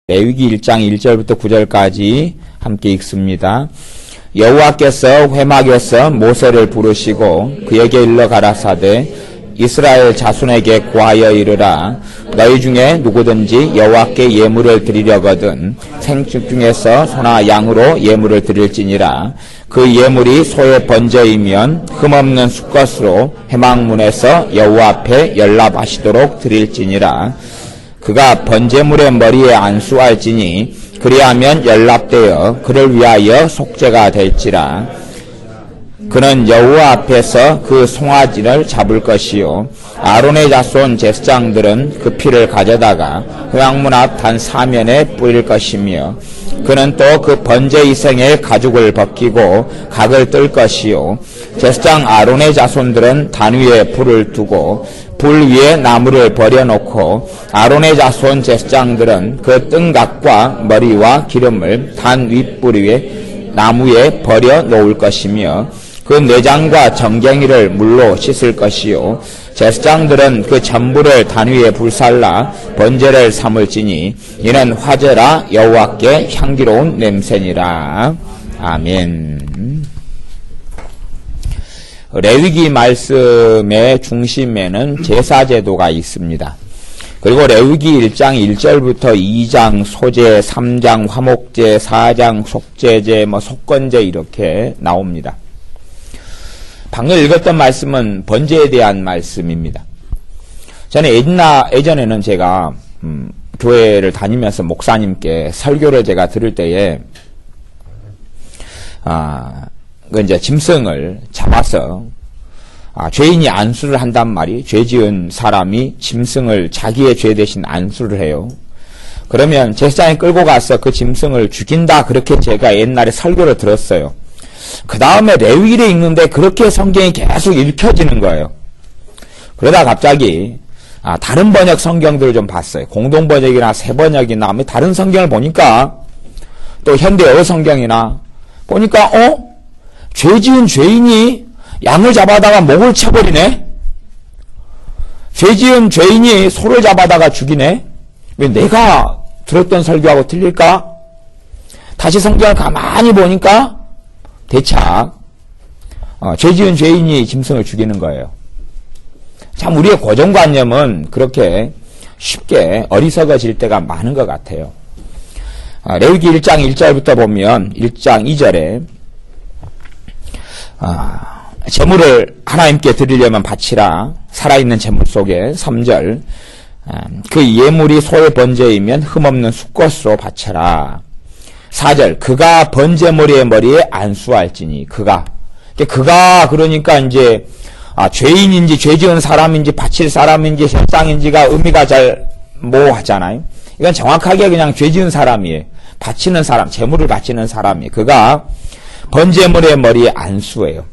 레위기 1장 1절부터 9절까지 함께 읽습니다. 여호와께서 회막에서 모세를 부르시고 그에게 일러 가라사대 이스라엘 자손에게 고하여 이르라. 너희 중에 누구든지 여호와께 예물을 드리려거든 생축 중에서 소나 양으로 예물을 드릴지니라. 그 예물이 소의 번제이면 흠없는 수컷으로 회막문에서 여호와 앞에 연락하시도록 드릴지니라. 그가 번제물의 머리에 안수할지니 그리하면 연락되어 그를 위하여 속죄가 될지라. 그는 여호와 앞에서 그 송아지를 잡을 것이요 아론의 자손 제사장들은 그 피를 가져다가 회막문 앞 단 사면에 뿌릴 것이며 그는 또 그 번제 이생의 가죽을 벗기고 각을 뜰 것이요 제사장 아론의 자손들은 단 위에 불을 두고 불 위에 나무를 버려놓고 아론의 자손 제사장들은 그 뜬각과 머리와 기름을 단 윗불 위에 나무에 버려 놓을 것이며 그 내장과 정갱이를 물로 씻을 것이요 제사장들은 그 전부를 단 위에 불살라 번제를 삼을지니 이는 화제라 여호와께 향기로운 냄새니라. 아멘. 레위기 말씀의 중심에는 제사제도가 있습니다. 그리고 레위기 1장 1절부터 2장 소제, 3장 화목제, 4장 속제제, 속건제 이렇게 나옵니다. 방금 읽었던 말씀은 번제에 대한 말씀입니다. 저는 예전에는 제가 교회를 다니면서 목사님께 설교를 제가 들을 때에 이제 짐승을 잡아서 죄인이 안수를 한단 말이 죄 지은 사람이 짐승을 자기의 죄 대신 안수를 해요. 그러면 제사장이 끌고 가서 그 짐승을 죽인다 그렇게 제가 옛날에 설교를 들었어요. 그 다음에 레위기를 읽는데 그렇게 성경이 계속 읽혀지는 거예요. 그러다 갑자기 다른 번역 성경들을 좀 봤어요. 공동번역이나 새번역이나 다른 성경을 보니까 또 현대어 성경이나 보니까 죄 지은 죄인이 양을 잡아다가 목을 쳐버리네. 죄 지은 죄인이 소를 잡아다가 죽이네. 왜 내가 들었던 설교하고 틀릴까? 다시 성경을 가만히 보니까 대착 죄 지은 죄인이 짐승을 죽이는 거예요. 참 우리의 고정관념은 그렇게 쉽게 어리석어질 때가 많은 것 같아요. 레위기 1장 1절부터 보면 1장 2절에 제물을 하나님께 드리려면 바치라. 살아있는 제물 속에 3절 그 예물이 소의 번제이면 흠없는 수컷으로 바쳐라. 4절 그가 번제머리의 머리에 안수할지니 그가 그러니까 이제 죄인인지 죄 지은 사람인지 바칠 사람인지 세상인지가 의미가 잘 모호하잖아요. 이건 정확하게 그냥 죄 지은 사람이에요. 바치는 사람, 제물을 바치는 사람이에요. 그가 번제물의 머리에 안수해요.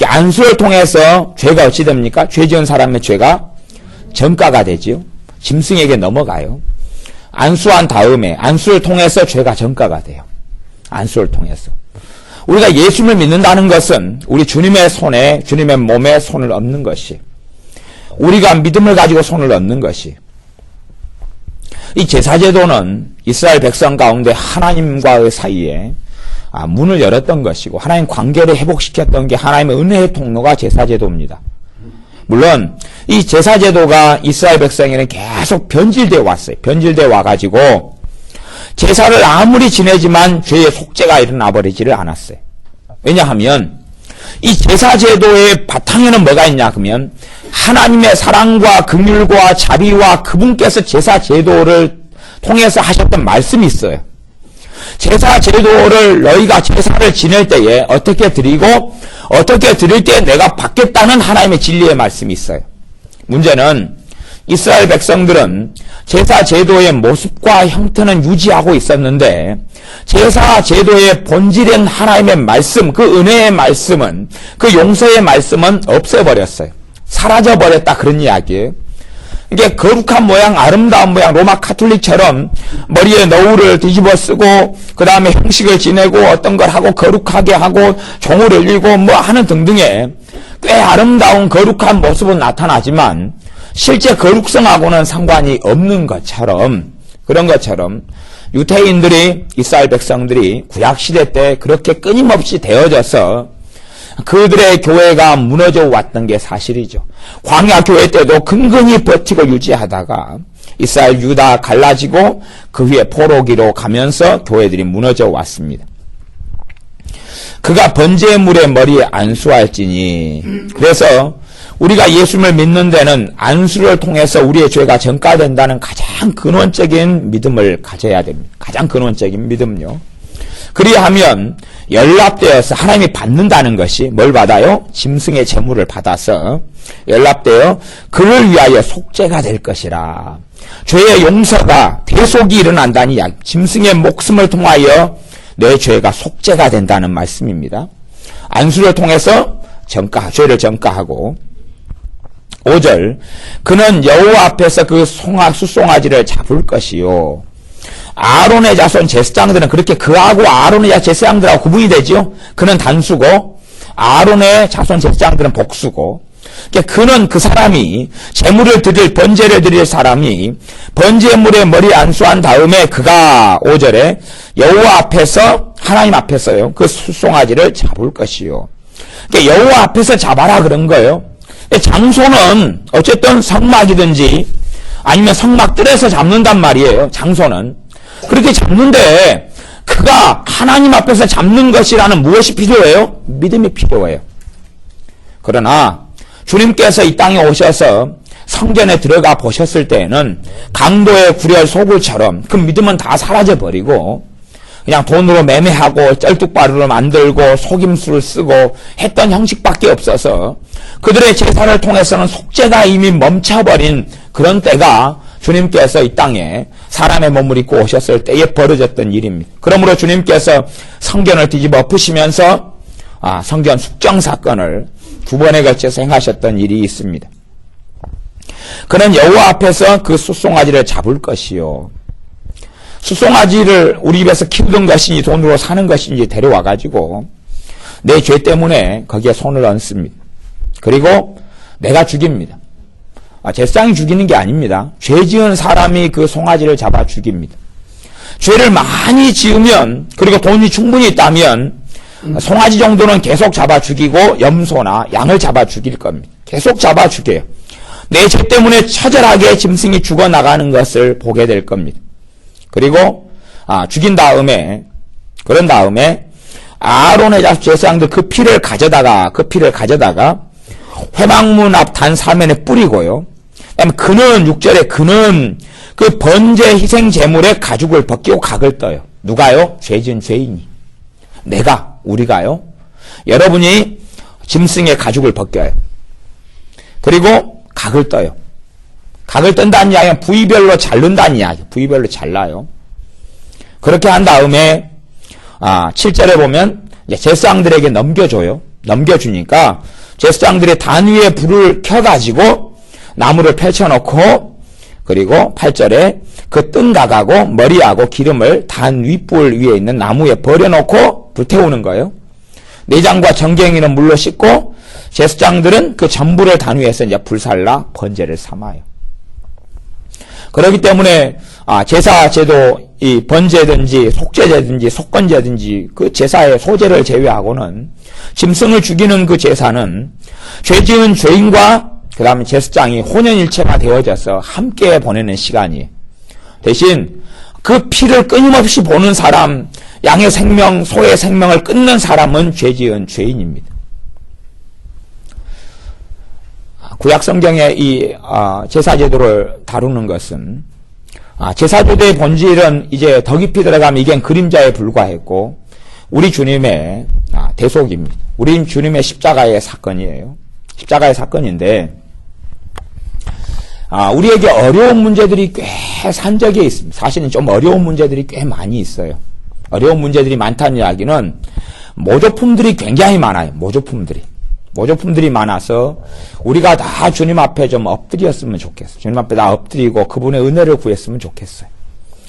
안수를 통해서 죄가 어찌 됩니까? 죄 지은 사람의 죄가 전가가 되지요. 짐승에게 넘어가요. 안수한 다음에 안수를 통해서 죄가 전가가 돼요. 안수를 통해서. 우리가 예수를 믿는다는 것은 우리 주님의 손에 주님의 몸에 손을 얹는 것이 우리가 믿음을 가지고 손을 얹는 것이 이 제사제도는 이스라엘 백성 가운데 하나님과의 사이에 문을 열었던 것이고 하나님 관계를 회복시켰던 게 하나님의 은혜의 통로가 제사제도입니다. 물론 이 제사제도가 이스라엘 백성에는 계속 변질되어 왔어요. 변질되어 와가지고 제사를 아무리 지내지만 죄의 속죄가 일어나 버리지를 않았어요. 왜냐하면 이 제사제도의 바탕에는 뭐가 있냐 그러면 하나님의 사랑과 긍휼과 자비와 그분께서 제사제도를 통해서 하셨던 말씀이 있어요. 제사제도를 너희가 제사를 지낼 때에 어떻게 드리고 어떻게 드릴 때 내가 받겠다는 하나님의 진리의 말씀이 있어요. 문제는 이스라엘 백성들은 제사제도의 모습과 형태는 유지하고 있었는데 제사제도의 본질인 하나님의 말씀, 그 은혜의 말씀은 그 용서의 말씀은 없애버렸어요. 사라져버렸다 그런 이야기예요. 이게 거룩한 모양, 아름다운 모양, 로마 카톨릭처럼 머리에 너울을 뒤집어 쓰고 그 다음에 형식을 지내고 어떤 걸 하고 거룩하게 하고 종을 울리고 하는 등등의 꽤 아름다운 거룩한 모습은 나타나지만 실제 거룩성하고는 상관이 없는 것처럼 그런 것처럼 유대인들이, 이스라엘 백성들이 구약시대 때 그렇게 끊임없이 되어져서 그들의 교회가 무너져 왔던 게 사실이죠. 광야 교회 때도 근근히 버티고 유지하다가 이스라엘 유다 갈라지고 그 위에 포로기로 가면서 교회들이 무너져 왔습니다. 그가 번제의 물에 머리에 안수할지니. 그래서 우리가 예수님을 믿는 데는 안수를 통해서 우리의 죄가 전가된다는 가장 근원적인 믿음을 가져야 됩니다. 가장 근원적인 믿음요. 그리하면 연락되어서 하나님이 받는다는 것이 뭘 받아요? 짐승의 제물을 받아서 연락되어 그를 위하여 속죄가 될 것이라. 죄의 용서가 대속이 일어난다는 이야기. 짐승의 목숨을 통하여 내 죄가 속죄가 된다는 말씀입니다. 안수를 통해서 죄를 전가하고 5절 그는 여호와 앞에서 그 수송아지를 잡을 것이요. 아론의 자손 제사장들은 그렇게 그하고 아론의 제사장들하고 구분이 되죠. 그는 단수고 아론의 자손 제사장들은 복수고, 그는 그 사람이 제물을 드릴 번제를 드릴 사람이 번제물에 머리 안수한 다음에 그가 5절에 여호와 앞에서 하나님 앞에서요 그 수송아지를 잡을 것이요. 여호와 앞에서 잡아라 그런 거예요. 장소는 어쨌든 성막이든지 아니면 성막 뜰에서 잡는단 말이에요. 장소는 그렇게 잡는데 그가 하나님 앞에서 잡는 것이라는 무엇이 필요해요? 믿음이 필요해요. 그러나 주님께서 이 땅에 오셔서 성전에 들어가 보셨을 때에는 강도의 구렬 소굴처럼 그 믿음은 다 사라져버리고 그냥 돈으로 매매하고 쩔뚝바루를 만들고 속임수를 쓰고 했던 형식밖에 없어서 그들의 제사를 통해서는 속죄가 이미 멈춰버린 그런 때가 주님께서 이 땅에 사람의 몸을 입고 오셨을 때에 벌어졌던 일입니다. 그러므로 주님께서 성전을 뒤집어 엎으시면서 성전 숙정 사건을 2번에 걸쳐서 행하셨던 일이 있습니다. 그는 여호와 앞에서 그 숫송아지를 잡을 것이요. 숫송아지를 우리 집에서 키우던 것인지 돈으로 사는 것인지 데려와가지고 내 죄 때문에 거기에 손을 얹습니다. 그리고 내가 죽입니다. 제사장이 죽이는 게 아닙니다. 죄 지은 사람이 그 송아지를 잡아 죽입니다. 죄를 많이 지으면 그리고 돈이 충분히 있다면 송아지 정도는 계속 잡아 죽이고 염소나 양을 잡아 죽일 겁니다. 계속 잡아 죽여요. 내 죄 때문에 처절하게 짐승이 죽어나가는 것을 보게 될 겁니다. 그리고 죽인 다음에 그런 다음에 아론의 제사장들 그 피를 가져다가 회막문 앞 단 사면에 뿌리고요. 그다음에 그는 6절에 그는 그 번제 희생 제물의 가죽을 벗기고 각을 떠요. 누가요? 죄진 죄인이. 우리가요. 여러분이 짐승의 가죽을 벗겨요. 그리고 각을 떠요. 각을 뜬다는 이야기는 부위별로 자른다는 이야기. 부위별로 잘라요. 그렇게 한 다음에 7절에 보면 제사장들에게 넘겨줘요. 넘겨주니까 제사장들이 단 위에 불을 켜가지고 나무를 펼쳐놓고 그리고 8절에 그 뜬각하고 머리하고 기름을 단 윗불 위에 있는 나무에 버려놓고 불태우는 거예요. 내장과 정갱이는 물로 씻고 제사장들은 그 전부를 단 위에서 이제 불살라 번제를 삼아요. 그렇기 때문에 제사 제도 이 번제든지 속죄제든지 속건제든지 그 제사의 소제를 제외하고는 짐승을 죽이는 그 제사는 죄 지은 죄인과 그 다음에 제사장이 혼연일체가 되어져서 함께 보내는 시간이에요. 대신 그 피를 끊임없이 보는 사람, 양의 생명, 소의 생명을 끊는 사람은 죄 지은 죄인입니다. 구약 성경의 이 제사제도를 다루는 것은 제사제도의 본질은 이제 더 깊이 들어가면 이게 그림자에 불과했고 우리 주님의 대속입니다. 우리 주님의 십자가의 사건이에요. 십자가의 사건인데 우리에게 어려운 문제들이 꽤 산적에 있습니다. 사실은 좀 어려운 문제들이 꽤 많이 있어요. 어려운 문제들이 많다는 이야기는 모조품들이 굉장히 많아요. 모조품들이 많아서 우리가 다 주님 앞에 좀 엎드렸으면 좋겠어요. 주님 앞에 다 엎드리고 그분의 은혜를 구했으면 좋겠어요.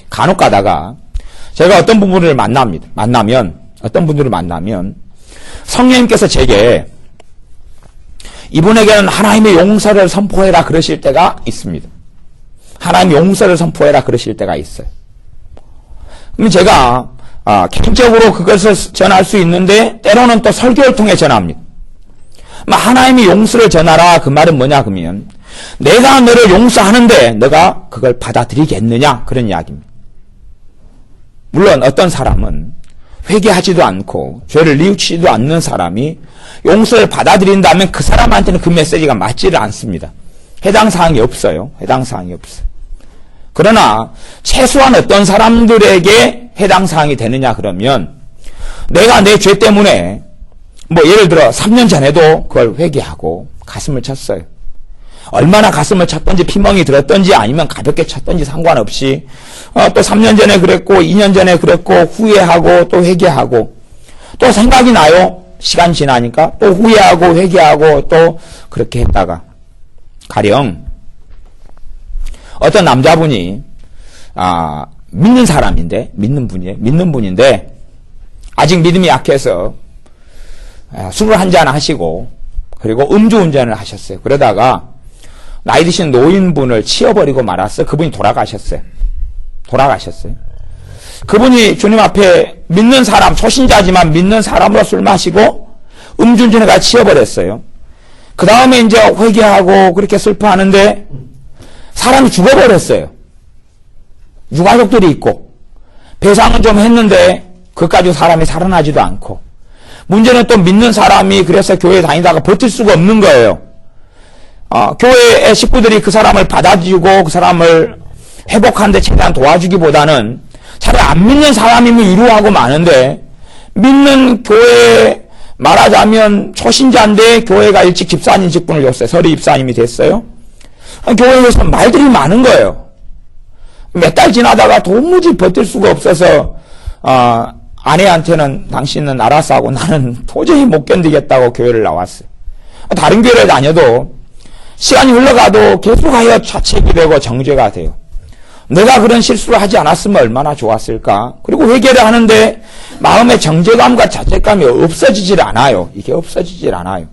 간혹 가다가 제가 어떤 분들을 만나면 성령님께서 제게 이분에게는 하나님의 용서를 선포해라 그러실 때가 있습니다. 하나님의 용서를 선포해라 그러실 때가 있어요. 그럼 제가 개인적으로 그것을 전할 수 있는데 때로는 또 설교를 통해 전합니다. 하나님이 용서를 전하라 그 말은 뭐냐 그러면 내가 너를 용서하는데 너가 그걸 받아들이겠느냐 그런 이야기입니다. 물론 어떤 사람은 회개하지도 않고 죄를 뉘우치지도 않는 사람이 용서를 받아들인다면 그 사람한테는 그 메시지가 맞지를 않습니다. 해당 사항이 없어요. 해당 사항이 없어요. 그러나 최소한 어떤 사람들에게 해당 사항이 되느냐 그러면 내가 내 죄 때문에 예를 들어 3년 전에도 그걸 회개하고 가슴을 쳤어요. 얼마나 가슴을 쳤던지 피멍이 들었던지 아니면 가볍게 쳤던지 상관없이 또 3년 전에 그랬고 2년 전에 그랬고 후회하고 또 회개하고 또 생각이 나요. 시간 지나니까 또 후회하고 회개하고 또 그렇게 했다가 가령 어떤 남자분이 믿는 사람인데 믿는 분인데 아직 믿음이 약해서 술을 한잔 하시고 그리고 음주운전을 하셨어요. 그러다가 나이 드신 노인분을 치어버리고 말았어요. 그분이 돌아가셨어요. 그분이 주님 앞에 믿는 사람, 초신자지만 믿는 사람으로 술 마시고 음주운전에가 치어버렸어요. 그 다음에 이제 회개하고 그렇게 슬퍼하는데 사람이 죽어버렸어요. 유가족들이 있고 배상은 좀 했는데 그것 가지고 사람이 살아나지도 않고 문제는 또 믿는 사람이 그래서 교회에 다니다가 버틸 수가 없는 거예요. 교회의 식구들이 그 사람을 받아주고 그 사람을 회복하는 데 최대한 도와주기보다는 차라리 안 믿는 사람이면 위로하고 마는데 믿는 교회 말하자면 초신자인데 교회가 일찍 집사님 직분을 줬어요. 서리 집사님이 됐어요. 교회에서 말들이 많은 거예요. 몇 달 지나다가 도무지 버틸 수가 없어서 아내한테는 당신은 알아서 하고 나는 도저히 못 견디겠다고 교회를 나왔어요. 다른 교회를 다녀도 시간이 흘러가도 계속하여 자책이 되고 정죄가 돼요. 내가 그런 실수를 하지 않았으면 얼마나 좋았을까. 그리고 회개를 하는데 마음의 정죄감과 자책감이 없어지질 않아요. 이게 없어지질 않아요.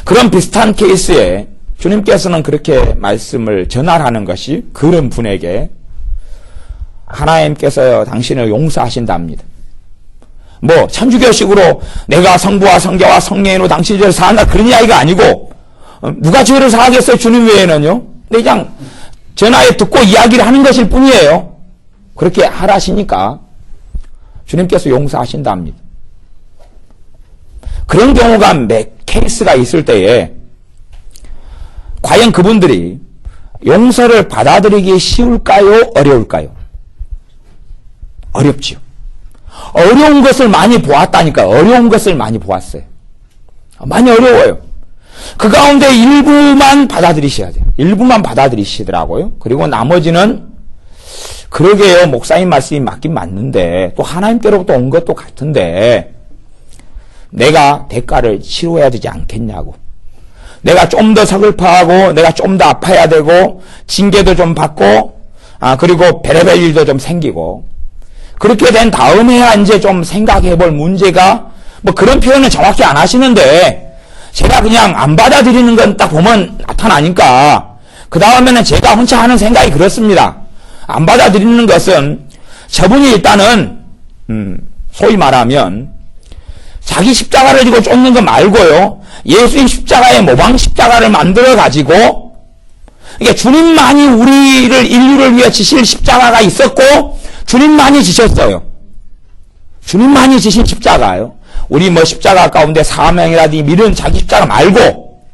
그런 비슷한 케이스에 주님께서는 그렇게 말씀을 전하라는 것이 그런 분에게 하나님께서 당신을 용서하신답니다. 천주교식으로 내가 성부와 성자와 성령으로 당신의 죄를 사한다 그런 이야기가 아니고 누가 죄를 사하겠어요? 주님 외에는요. 근데 그냥 전하에 듣고 이야기를 하는 것일 뿐이에요. 그렇게 하라시니까 주님께서 용서하신답니다. 그런 경우가 몇 케이스가 있을 때에 과연 그분들이 용서를 받아들이기 쉬울까요? 어려울까요? 어렵지요. 어려운 것을 많이 보았다니까요. 어려운 것을 많이 보았어요. 많이 어려워요. 그 가운데 일부만 받아들이셔야 돼요. 일부만 받아들이시더라고요. 그리고 나머지는 그러게요. 목사님 말씀이 맞긴 맞는데 또 하나님께로부터 온 것도 같은데 내가 대가를 치러야 되지 않겠냐고. 내가 좀 더 서글퍼하고 내가 좀 더 아파야 되고 징계도 좀 받고 그리고 별의별 일도 좀 생기고 그렇게 된 다음에야 이제 좀 생각해 볼 문제가 그런 표현은 정확히 안 하시는데 제가 그냥 안 받아들이는 건 딱 보면 나타나니까 그 다음에는 제가 혼자 하는 생각이 그렇습니다. 안 받아들이는 것은 저분이 일단은 소위 말하면 자기 십자가를 지고 쫓는 거 말고요. 예수님 십자가의 모방 십자가를 만들어 가지고 이게 주님만이 우리를 인류를 위해 지실 십자가가 있었고 주님만이 지셨어요. 주님만이 지신 십자가예요. 우리 십자가 가운데 사명이라든지 이런 자기 십자가 말고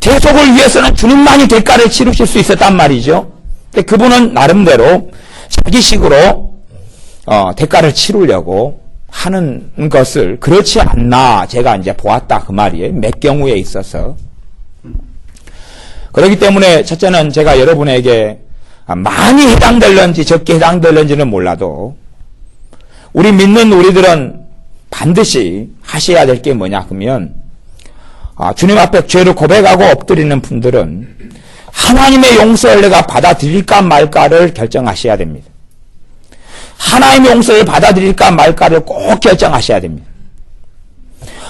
대속을 위해서는 주님만이 대가를 치르실 수 있었단 말이죠. 근데 그분은 나름대로 자기식으로 대가를 치르려고 하는 것을 그렇지 않나 제가 이제 보았다 그 말이에요. 몇 경우에 있어서. 그렇기 때문에 첫째는 제가 여러분에게 많이 해당될런지 적게 해당될런지는 몰라도 우리 믿는 우리들은 반드시 하셔야 될 게 뭐냐 그러면 주님 앞에 죄를 고백하고 엎드리는 분들은 하나님의 용서를 내가 받아들일까 말까를 결정하셔야 됩니다. 하나님의 용서를 받아들일까 말까를 꼭 결정하셔야 됩니다.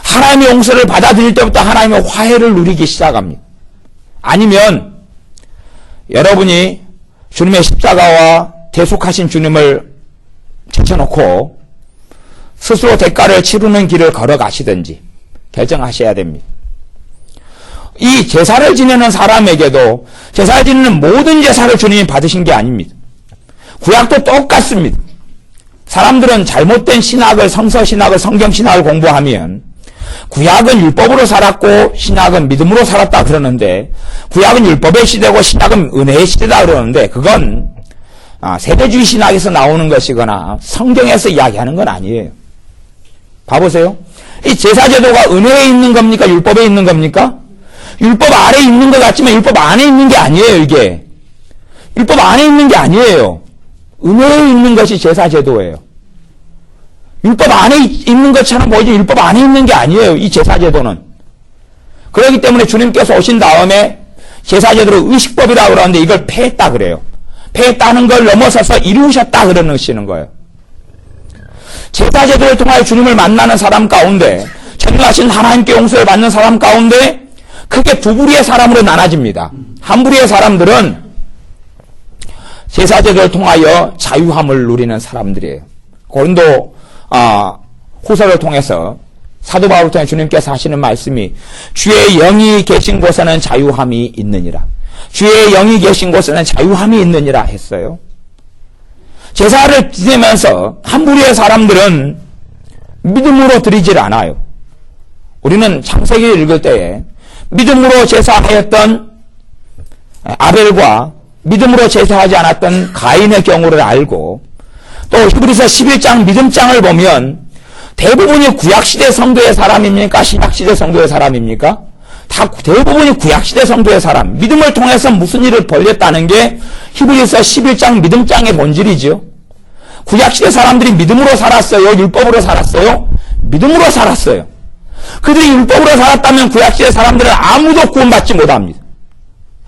하나님의 용서를 받아들일 때부터 하나님의 화해를 누리기 시작합니다. 아니면 여러분이 주님의 십자가와 대속하신 주님을 제쳐놓고 스스로 대가를 치르는 길을 걸어가시든지 결정하셔야 됩니다. 이 제사를 지내는 사람에게도 제사를 지내는 모든 제사를 주님이 받으신 게 아닙니다. 구약도 똑같습니다. 사람들은 잘못된 신학을, 성서신학을, 성경신학을 공부하면 구약은 율법으로 살았고 신약은 믿음으로 살았다 그러는데, 구약은 율법의 시대고 신약은 은혜의 시대다 그러는데, 그건 세대주의 신학에서 나오는 것이거나 성경에서 이야기하는 건 아니에요. 봐보세요. 이 제사제도가 은혜에 있는 겁니까? 율법에 있는 겁니까? 율법 아래에 있는 것 같지만 율법 안에 있는 게 아니에요, 이게. 율법 안에 있는 게 아니에요. 은혜에 있는 것이 제사제도예요. 율법 안에 있는 것처럼 보이지 율법 안에 있는 게 아니에요, 이 제사제도는. 그렇기 때문에 주님께서 오신 다음에 제사제도를 의식법이라고 그러는데 이걸 폐했다 그래요. 폐했다는 걸 넘어서서 이루셨다 그러시는 거예요. 제사제도를 통하여 주님을 만나는 사람 가운데, 전능하신 하나님께 용서를 받는 사람 가운데 크게 두 부류의 사람으로 나눠집니다. 한 부류의 사람들은 제사제도를 통하여 자유함을 누리는 사람들이에요. 고린도 후서를 통해서 사도 바울을 통해 주님께서 하시는 말씀이 주의 영이 계신 곳에는 자유함이 있느니라. 주의 영이 계신 곳에는 자유함이 있느니라 했어요. 제사를 지내면서 한 부류의 사람들은 믿음으로 드리질 않아요. 우리는 창세기를 읽을 때에 믿음으로 제사하였던 아벨과 믿음으로 제사하지 않았던 가인의 경우를 알고, 또 히브리서 11장 믿음장을 보면 대부분이 구약시대 성도의 사람입니까? 신약시대 성도의 사람입니까? 다 대부분이 구약시대 성도의 사람. 믿음을 통해서 무슨 일을 벌였다는 게 히브리서 11장 믿음장의 본질이죠. 구약시대 사람들이 믿음으로 살았어요? 율법으로 살았어요? 믿음으로 살았어요. 그들이 율법으로 살았다면 구약시대 사람들은 아무도 구원받지 못합니다.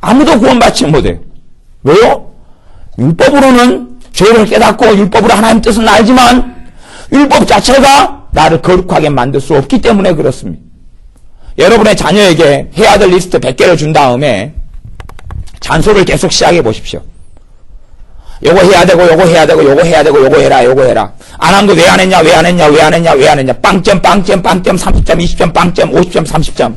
아무도 구원받지 못해요. 왜요? 율법으로는 죄를 깨닫고 율법으로 하나님 뜻은 알지만 율법 자체가 나를 거룩하게 만들 수 없기 때문에 그렇습니다. 여러분의 자녀에게 해야 될 리스트 100개를 준 다음에 잔소리를 계속 시작해 보십시오. 요거 해야 되고 요거 해야 되고 요거 해야 되고 요거 해라 요거 해라. 안 한 거 왜 안 했냐 왜 안 했냐 왜 안 했냐 왜 안 했냐. 빵점 빵점 빵점 30점 20점 빵점 50점 30점.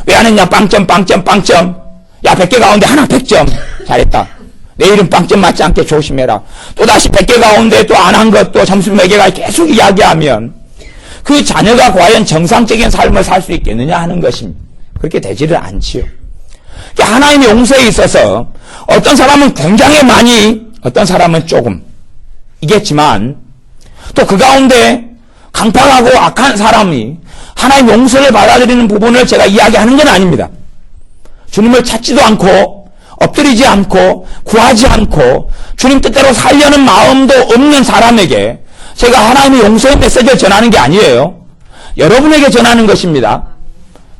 왜 안 했냐 빵점 빵점 빵점. 야 100개 가운데 하나 100점. 잘했다. 내일은 빵점 맞지 않게 조심해라. 또다시 100개 가운데 또 안 한 것도 점수 몇 개가 계속 이야기하면 그 자녀가 과연 정상적인 삶을 살 수 있겠느냐 하는 것입니다. 그렇게 되지를 않지요. 하나님의 용서에 있어서 어떤 사람은 굉장히 많이, 어떤 사람은 조금 이겠지만 또 그 가운데 강팍하고 악한 사람이 하나님의 용서를 받아들이는 부분을 제가 이야기하는 건 아닙니다. 주님을 찾지도 않고 엎드리지 않고 구하지 않고 주님 뜻대로 살려는 마음도 없는 사람에게 제가 하나님의 용서의 메시지를 전하는 게 아니에요. 여러분에게 전하는 것입니다.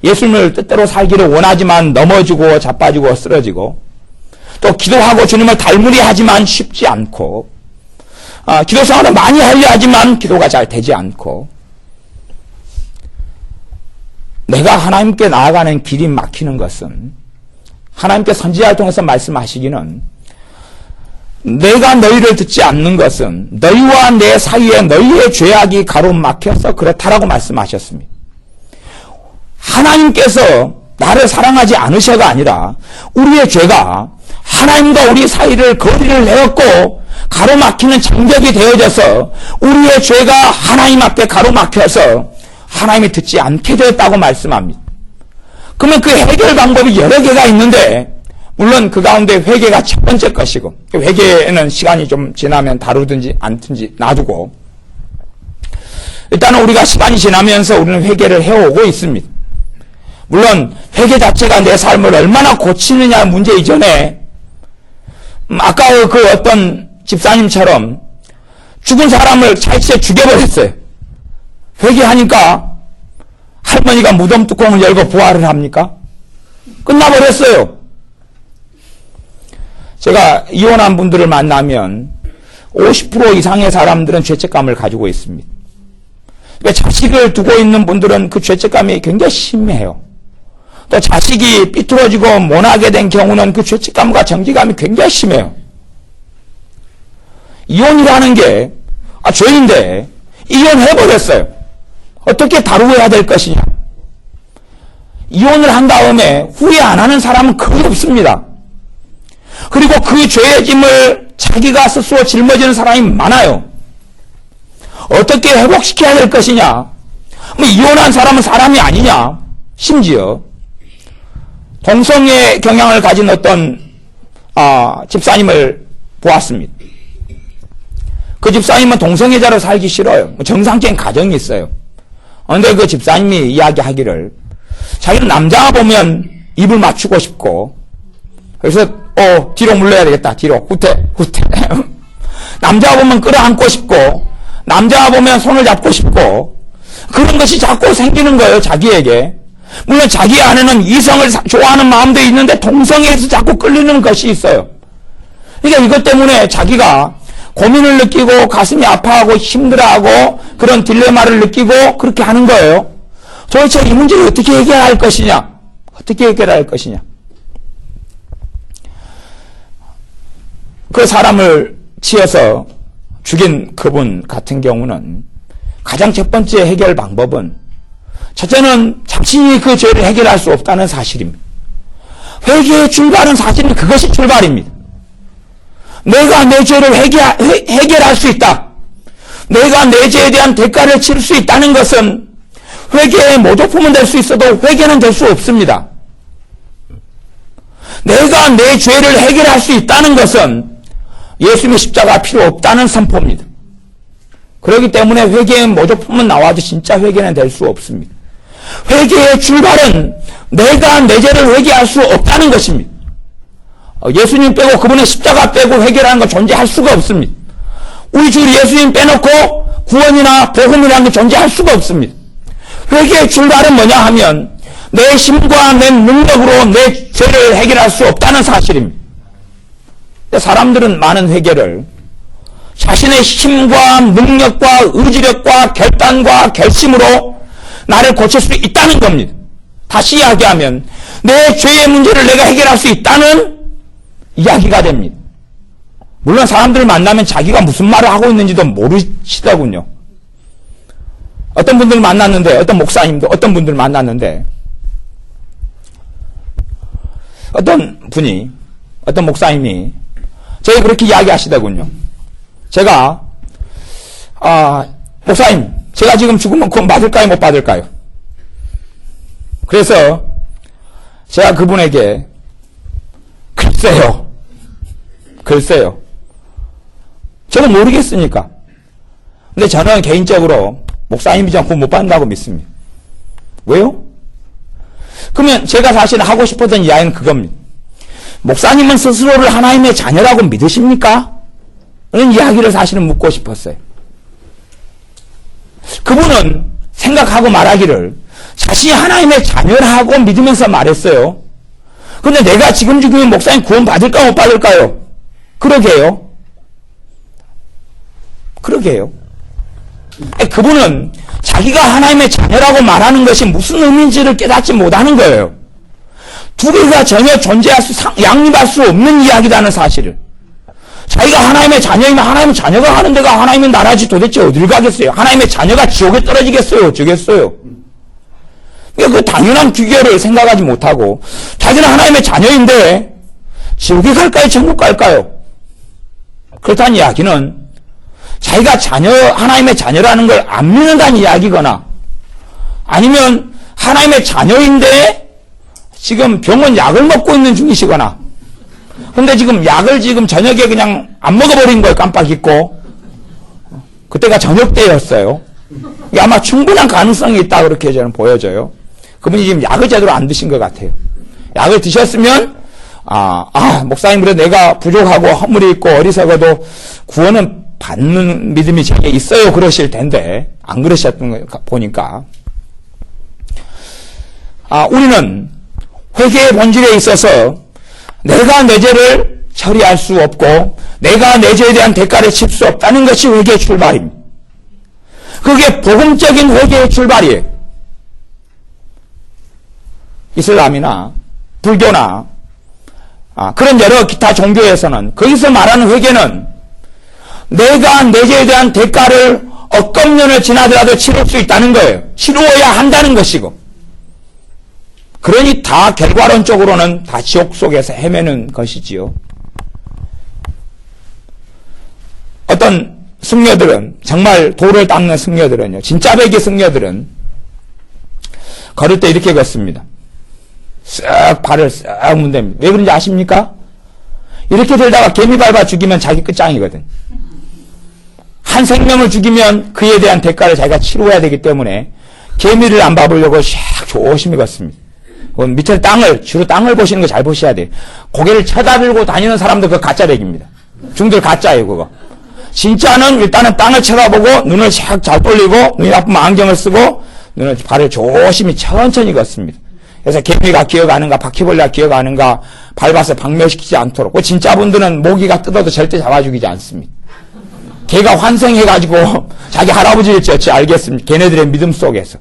예수님을 뜻대로 살기를 원하지만 넘어지고 자빠지고 쓰러지고, 또 기도하고 주님을 닮으려 하지만 쉽지 않고, 기도 생활을 많이 하려 하지만 기도가 잘 되지 않고, 내가 하나님께 나아가는 길이 막히는 것은 하나님께 선지자를 통해서 말씀하시기는 내가 너희를 듣지 않는 것은 너희와 내 사이에 너희의 죄악이 가로막혀서 그렇다라고 말씀하셨습니다. 하나님께서 나를 사랑하지 않으셔가 아니라 우리의 죄가 하나님과 우리 사이를 거리를 내었고 가로막히는 장벽이 되어져서 우리의 죄가 하나님 앞에 가로막혀서 하나님이 듣지 않게 되었다고 말씀합니다. 그러면 그 해결 방법이 여러 개가 있는데, 물론 그 가운데 회개가 첫 번째 것이고, 회개는 시간이 좀 지나면 다루든지 않든지 놔두고, 일단은 우리가 시간이 지나면서 우리는 회개를 해오고 있습니다. 물론 회개 자체가 내 삶을 얼마나 고치느냐 문제 이전에, 아까 그 어떤 집사님처럼 죽은 사람을 차에 죽여버렸어요. 회개하니까 할머니가 무덤 뚜껑을 열고 부활을 합니까? 끝나버렸어요. 제가 이혼한 분들을 만나면 50% 이상의 사람들은 죄책감을 가지고 있습니다. 그러니까 자식을 두고 있는 분들은 그 죄책감이 굉장히 심해요. 또 자식이 삐뚤어지고 못하게 된 경우는 그 죄책감과 정죄감이 굉장히 심해요. 이혼이라는 게 죄인데 이혼해버렸어요. 어떻게 다루어야 될 것이냐. 이혼을 한 다음에 후회 안 하는 사람은 거의 없습니다. 그리고 그 죄의 짐을 자기가 스스로 짊어지는 사람이 많아요. 어떻게 회복시켜야 될 것이냐. 이혼한 사람은 사람이 아니냐. 심지어 동성애 경향을 가진 어떤 집사님을 보았습니다. 그 집사님은 동성애자로 살기 싫어요. 정상적인 가정이 있어요. 그런데 그 집사님이 이야기하기를 자기는 남자가 보면 입을 맞추고 싶고, 그래서 뒤로 물러야 되겠다. 뒤로 후퇴 남자가 보면 끌어안고 싶고, 남자가 보면 손을 잡고 싶고, 그런 것이 자꾸 생기는 거예요. 자기에게. 물론 자기 안에는 이성을 좋아하는 마음도 있는데 동성애에서 자꾸 끌리는 것이 있어요. 그러니까 이것 때문에 자기가 고민을 느끼고 가슴이 아파하고 힘들어하고 그런 딜레마를 느끼고 그렇게 하는 거예요. 도대체 이 문제를 어떻게 해결할 것이냐? 어떻게 해결할 것이냐? 그 사람을 치어서 죽인 그분 같은 경우는 가장 첫 번째 해결 방법은, 첫째는 자신이 그 죄를 해결할 수 없다는 사실입니다. 회개의 출발은 사실은 그것이 출발입니다. 내가 내 죄를 해결할 수 있다. 내가 내 죄에 대한 대가를 치를 수 있다는 것은 회개의 모조품은 될 수 있어도 회개는 될 수 없습니다. 내가 내 죄를 해결할 수 있다는 것은 예수님의 십자가 필요 없다는 선포입니다. 그렇기 때문에 회개의 모조품은 나와도 진짜 회개는 될 수 없습니다. 회개의 출발은 내가 내 죄를 회개할 수 없다는 것입니다. 예수님 빼고 그분의 십자가 빼고 회개라는 건 존재할 수가 없습니다. 우리 주 예수님 빼놓고 구원이나 복음이라는 게 존재할 수가 없습니다. 회개의 출발은 뭐냐 하면 내 힘과 내 능력으로 내 죄를 해결할 수 없다는 사실입니다. 사람들은 많은 회개를 자신의 힘과 능력과 의지력과 결단과 결심으로 나를 고칠 수 있다는 겁니다. 다시 이야기하면 내 죄의 문제를 내가 해결할 수 있다는 이야기가 됩니다. 물론 사람들을 만나면 자기가 무슨 말을 하고 있는지도 모르시더군요. 어떤 분들 만났는데, 어떤 목사님도 어떤 분들 만났는데, 어떤 분이, 어떤 목사님이 저희 그렇게 이야기하시더군요. 제가 목사님, 제가 지금 죽으면 구원 받을까요, 못 받을까요? 그래서 제가 그분에게 글쎄요. 저도 모르겠으니까. 근데 저는 개인적으로 목사님이 전 구원 못 받는다고 믿습니다. 왜요? 그러면 제가 사실 하고 싶었던 이야기는 그겁니다. 목사님은 스스로를 하나님의 자녀라고 믿으십니까? 이런 이야기를 사실은 묻고 싶었어요. 그분은 생각하고 말하기를 자신이 하나님의 자녀라고 믿으면서 말했어요. 근데 내가 지금 죽으면 목사님 구원 받을까 못 받을까요? 그러게요. 그분은 자기가 하나님의 자녀라고 말하는 것이 무슨 의미인지를 깨닫지 못하는 거예요. 두 개가 전혀 양립할 수 없는 이야기라는 사실을. 자기가 하나님의 자녀이면 하나님의 자녀가 하는 데가 하나님의 나라지 도대체 어딜 가겠어요? 하나님의 자녀가 지옥에 떨어지겠어요? 어쩌겠어요? 그 당연한 규결을 생각하지 못하고 자기는 하나님의 자녀인데 지옥에 갈까요? 천국 갈까요? 그렇다는 이야기는 자기가 하나님의 자녀라는 걸 안 믿는다는 이야기거나 아니면 하나님의 자녀인데 지금 병원 약을 먹고 있는 중이시거나 근데 지금 약을 저녁에 그냥 안 먹어버린 걸 깜빡 잊고 그때가 저녁 때였어요. 아마 충분한 가능성이 있다 그렇게 저는 보여져요. 그분이 지금 약을 제대로 안 드신 것 같아요. 약을 드셨으면 목사님 그래 내가 부족하고 허물이 있고 어리석어도 구원은 받는 믿음이 제게 있어요 그러실 텐데 안 그러셨던 거 보니까 우리는 회개의 본질에 있어서 내가 내 죄를 처리할 수 없고 내가 내 죄에 대한 대가를 칠 수 없다는 것이 회개의 출발입니다. 그게 복음적인 회개의 출발이에요. 이슬람이나 불교나 그런 여러 기타 종교에서는 거기서 말하는 회개는 내가 내 죄에 대한 대가를 억겁년을 지나더라도 치를 수 있다는 거예요. 치루어야 한다는 것이고. 그러니 다 결과론적으로는 다 지옥 속에서 헤매는 것이지요. 어떤 승려들은, 정말 돌을 닦는 승려들은요, 진짜 배기 승려들은 걸을 때 이렇게 걷습니다. 쓱 발을 쓱 문댑니다. 왜 그런지 아십니까? 이렇게 들다가 개미 밟아 죽이면 자기 끝장이거든. 한 생명을 죽이면 그에 대한 대가를 자기가 치루어야 되기 때문에 개미를 안 밟으려고 샥 조심히 걷습니다. 밑에 땅을, 주로 땅을 보시는 거 잘 보셔야 돼요. 고개를 쳐다들고 다니는 사람도 그거 가짜백입니다. 중들 가짜예요, 그거. 진짜는 일단은 땅을 쳐다보고 눈을 샥 잘 돌리고 눈이 나쁘면 안경을 쓰고 눈을, 발을 조심히 천천히 걷습니다. 그래서 개미가 기어가는가 바퀴벌레가 기어가는가 밟아서 박멸시키지 않도록. 그 진짜 분들은 모기가 뜯어도 절대 잡아 죽이지 않습니다. 걔가 환생해가지고 자기 할아버지를 졌지 알겠습니다. 걔네들의 믿음 속에서.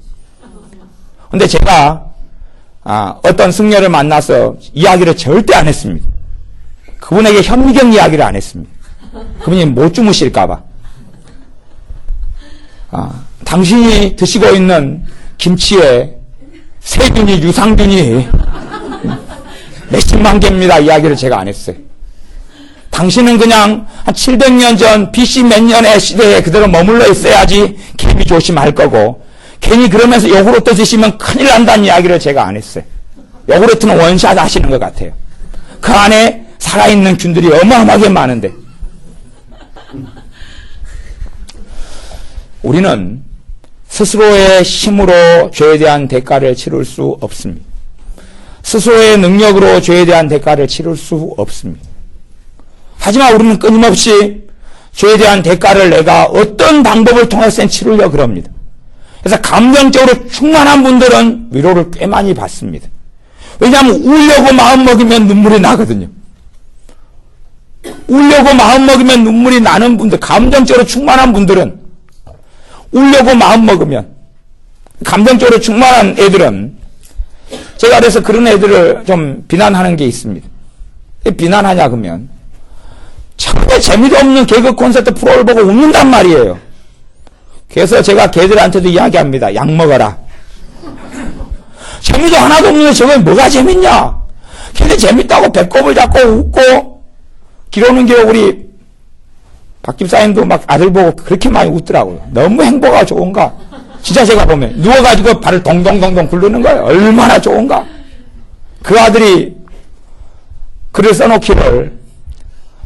근데 제가 어떤 승려를 만나서 이야기를 절대 안 했습니다. 그분에게 현미경 이야기를 안 했습니다. 그분이 못 주무실까봐. 당신이 드시고 있는 김치에 세균이, 유산균이 몇십만 개입니다. 이야기를 제가 안 했어요. 당신은 그냥 한 700년 전 BC 몇 년의 시대에 그대로 머물러 있어야지 개미 조심할 거고, 괜히 그러면서 요구르트 드시면 큰일 난다는 이야기를 제가 안 했어요. 요구르트는 원샷 하시는 것 같아요. 그 안에 살아있는 균들이 어마어마하게 많은데. 우리는 스스로의 힘으로 죄에 대한 대가를 치를 수 없습니다. 스스로의 능력으로 죄에 대한 대가를 치를 수 없습니다. 하지만 우리는 끊임없이 죄에 대한 대가를 내가 어떤 방법을 통해서 치르려고 그럽니다. 그래서 감정적으로 충만한 분들은 위로를 꽤 많이 받습니다. 왜냐하면 울려고 마음먹으면 눈물이 나거든요. 울려고 마음먹으면 눈물이 나는 분들, 감정적으로 충만한 분들은 울려고 마음먹으면, 감정적으로 충만한 애들은, 제가 그래서 그런 애들을 좀 비난하는 게 있습니다. 비난하냐 그러면 처음에 재미도 없는 개그 콘서트 프로를 보고 웃는단 말이에요. 그래서 제가 걔들한테도 이야기합니다. 약 먹어라. 재미도 하나도 없는데 저게 뭐가 재밌냐? 걔네 재밌다고 배꼽을 잡고 웃고 기러는 게 우리 박 집사님도 막 아들 보고 그렇게 많이 웃더라고요. 너무 행보가 좋은가? 진짜 제가 보면 누워가지고 발을 동동동동 굴르는 거예요. 얼마나 좋은가? 그 아들이 글을 써놓기를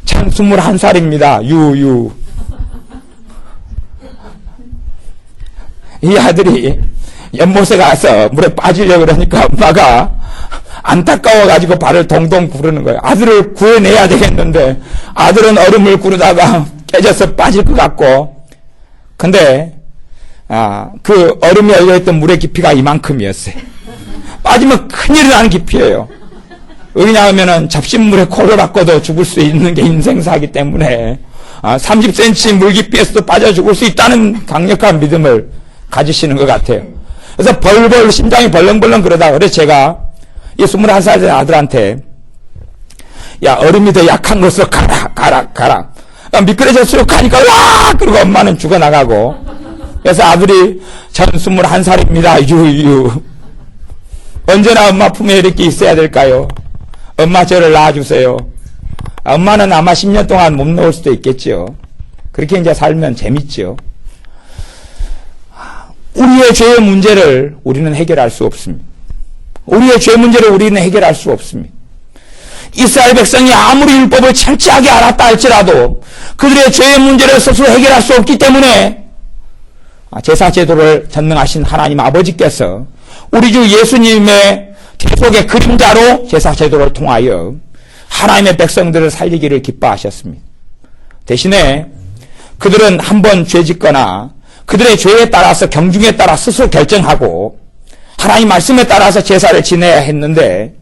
참 21살입니다. 유유. 이 아들이 연못에 가서 물에 빠지려고 그러니까 엄마가 안타까워가지고 발을 동동 구르는 거예요. 아들을 구해내야 되겠는데 아들은 얼음을 구르다가 깨져서 빠질 것 같고, 근데 그 얼음이 열려있던 물의 깊이가 이만큼이었어요. 빠지면 큰일이 나는 깊이에요. 왜냐하면은 접신물에 코를 박고도 죽을 수 있는 게 인생사이기 때문에 30cm 물 깊이에서도 빠져 죽을 수 있다는 강력한 믿음을 가지시는 것 같아요. 그래서 벌벌 심장이 벌렁벌렁 그러다가, 그래서 제가 이 21살 된 아들한테 야, 얼음이 더 약한 것으로 가라. 미끄러졌으로 가니까 와! 그리고 엄마는 죽어나가고, 그래서 아들이 전 21살입니다. 유유. 언제나 엄마 품에 이렇게 있어야 될까요? 엄마 저를 낳아주세요. 엄마는 아마 10년 동안 못 놓을 수도 있겠죠. 그렇게 이제 살면 재밌죠. 우리의 죄의 문제를 우리는 해결할 수 없습니다. 우리의 죄 문제를 우리는 해결할 수 없습니다. 이스라엘 백성이 아무리 율법을 철저하게 알았다 할지라도 그들의 죄의 문제를 스스로 해결할 수 없기 때문에 제사 제도를 전능하신 하나님 아버지께서 우리 주 예수님의 계속의 그림자로 제사 제도를 통하여 하나님의 백성들을 살리기를 기뻐하셨습니다. 대신에 그들은 한번 죄짓거나 그들의 죄에 따라서 경중에 따라 스스로 결정하고 하나님 말씀에 따라서 제사를 지내야 했는데,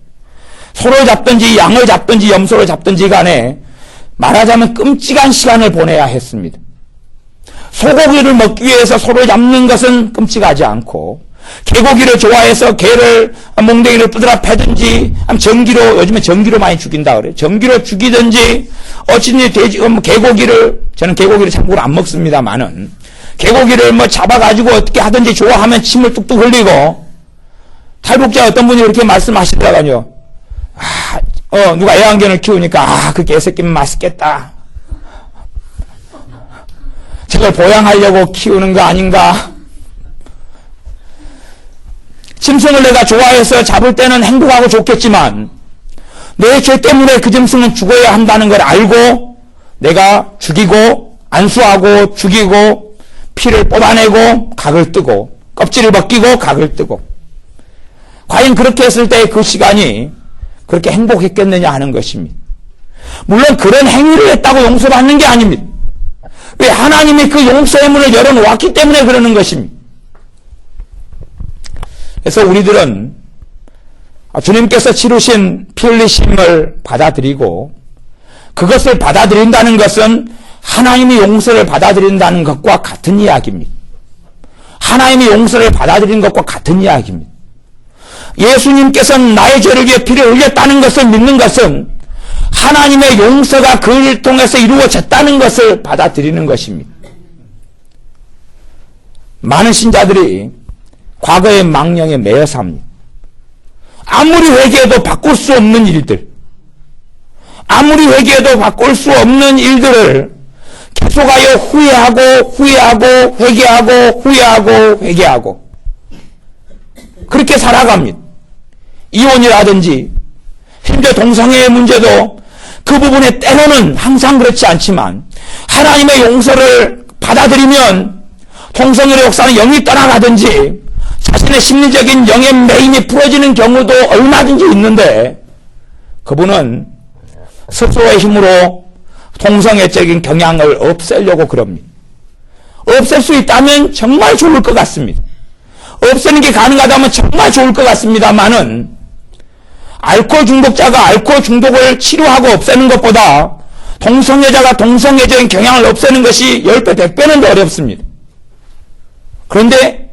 소를 잡든지 양을 잡든지 염소를 잡든지 간에 말하자면 끔찍한 시간을 보내야 했습니다. 소고기를 먹기 위해서 소를 잡는 것은 끔찍하지 않고 개고기를 좋아해서 개를, 몽둥이를 두드려 패든지, 전기로, 요즘에 전기로 많이 죽인다 그래요. 전기로 죽이든지, 어찌든지 개고기를, 저는 개고기를 참고로 안 먹습니다만은, 개고기를 잡아가지고 어떻게 하든지 좋아하면 침을 뚝뚝 흘리고, 탈북자 어떤 분이 그렇게 말씀하시더라고요. 누가 애완견을 키우니까, 그 개새끼는 맛있겠다. 저걸 보양하려고 키우는 거 아닌가? 짐승을 내가 좋아해서 잡을 때는 행복하고 좋겠지만 내 죄 때문에 그 짐승은 죽어야 한다는 걸 알고 내가 죽이고 안수하고 죽이고 피를 뽑아내고 각을 뜨고 껍질을 벗기고 각을 뜨고 과연 그렇게 했을 때 그 시간이 그렇게 행복했겠느냐 하는 것입니다. 물론 그런 행위를 했다고 용서받는 게 아닙니다. 왜? 하나님이 그 용서의 문을 열어놓았기 때문에 그러는 것입니다. 그래서 우리들은 주님께서 치르신 피 흘리심을 받아들이고 그것을 받아들인다는 것은 하나님의 용서를 받아들인다는 것과 같은 이야기입니다. 하나님의 용서를 받아들이는 것과 같은 이야기입니다. 예수님께서는 나의 죄를 위해 피를 흘렸다는 것을 믿는 것은 하나님의 용서가 그를 통해서 이루어졌다는 것을 받아들이는 것입니다. 많은 신자들이 과거의 망령에 매여 삽니다. 아무리 회개해도 바꿀 수 없는 일들, 아무리 회개해도 바꿀 수 없는 일들을 계속하여 후회하고 회개하고 그렇게 살아갑니다. 이혼이라든지 현재 동성애의 문제도 그 부분에 때로는 항상 그렇지 않지만 하나님의 용서를 받아들이면 동성애의 역사는 영이 떠나가든지 자신의 심리적인 영의 매임이 풀어지는 경우도 얼마든지 있는데 그분은 스스로의 힘으로 동성애적인 경향을 없애려고 그럽니다. 없앨 수 있다면 정말 좋을 것 같습니다. 없애는 게 가능하다면 정말 좋을 것 같습니다만은 알코올 중독자가 알코올 중독을 치료하고 없애는 것보다 동성애자가 동성애적인 경향을 없애는 것이 10배, 100배는 더 어렵습니다. 그런데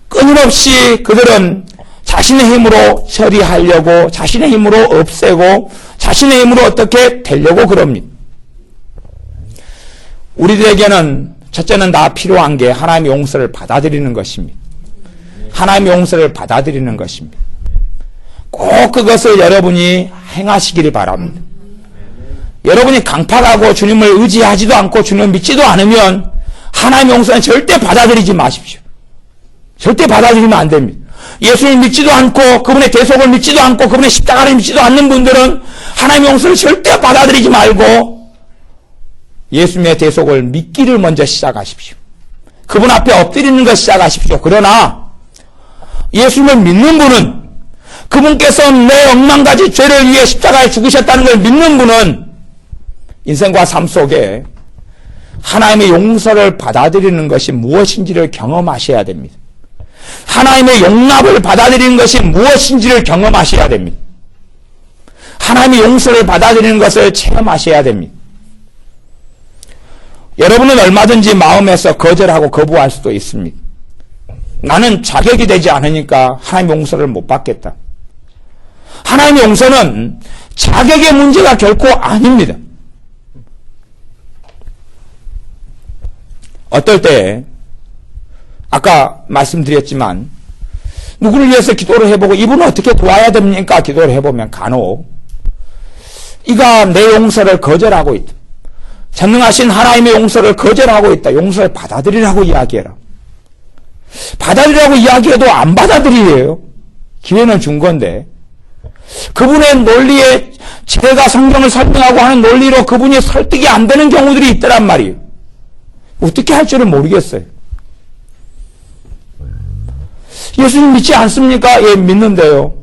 끊임없이 그들은 자신의 힘으로 처리하려고 자신의 힘으로 없애고 자신의 힘으로 어떻게 되려고 그럽니다. 우리들에게는 첫째는 다 필요한 게 하나님의 용서를 받아들이는 것입니다. 하나님의 용서를 받아들이는 것입니다. 꼭 그것을 여러분이 행하시기를 바랍니다. 여러분이 강팍하고 주님을 의지하지도 않고 주님을 믿지도 않으면 하나님의 용서는 절대 받아들이지 마십시오. 절대 받아들이면 안 됩니다. 예수를 믿지도 않고 그분의 대속을 믿지도 않고 그분의 십자가를 믿지도 않는 분들은 하나님의 용서를 절대 받아들이지 말고 예수님의 대속을 믿기를 먼저 시작하십시오. 그분 앞에 엎드리는 것 시작하십시오. 그러나 예수님을 믿는 분은 그분께서 내 억만 가지 죄를 위해 십자가에 죽으셨다는 걸 믿는 분은 인생과 삶 속에 하나님의 용서를 받아들이는 것이 무엇인지를 경험하셔야 됩니다. 하나님의 용납을 받아들이는 것이 무엇인지를 경험하셔야 됩니다. 하나님의 용서를 받아들이는 것을 체험하셔야 됩니다. 여러분은 얼마든지 마음에서 거절하고 거부할 수도 있습니다. 나는 자격이 되지 않으니까 하나님의 용서를 못 받겠다. 하나님의 용서는 자격의 문제가 결코 아닙니다. 어떨 때 아까 말씀드렸지만 누구를 위해서 기도를 해보고 이분은 어떻게 도와야 됩니까? 기도를 해보면 간혹 이가 내 용서를 거절하고 있다. 전능하신 하나님의 용서를 거절하고 있다. 용서를 받아들이라고 이야기해라. 받아들이라고 이야기해도 안 받아들이래요. 기회는 준 건데 그분의 논리에 제가 성경을 설명하고 하는 논리로 그분이 설득이 안 되는 경우들이 있더란 말이에요. 어떻게 할 줄을 모르겠어요. 예수님 믿지 않습니까? 예, 믿는데요.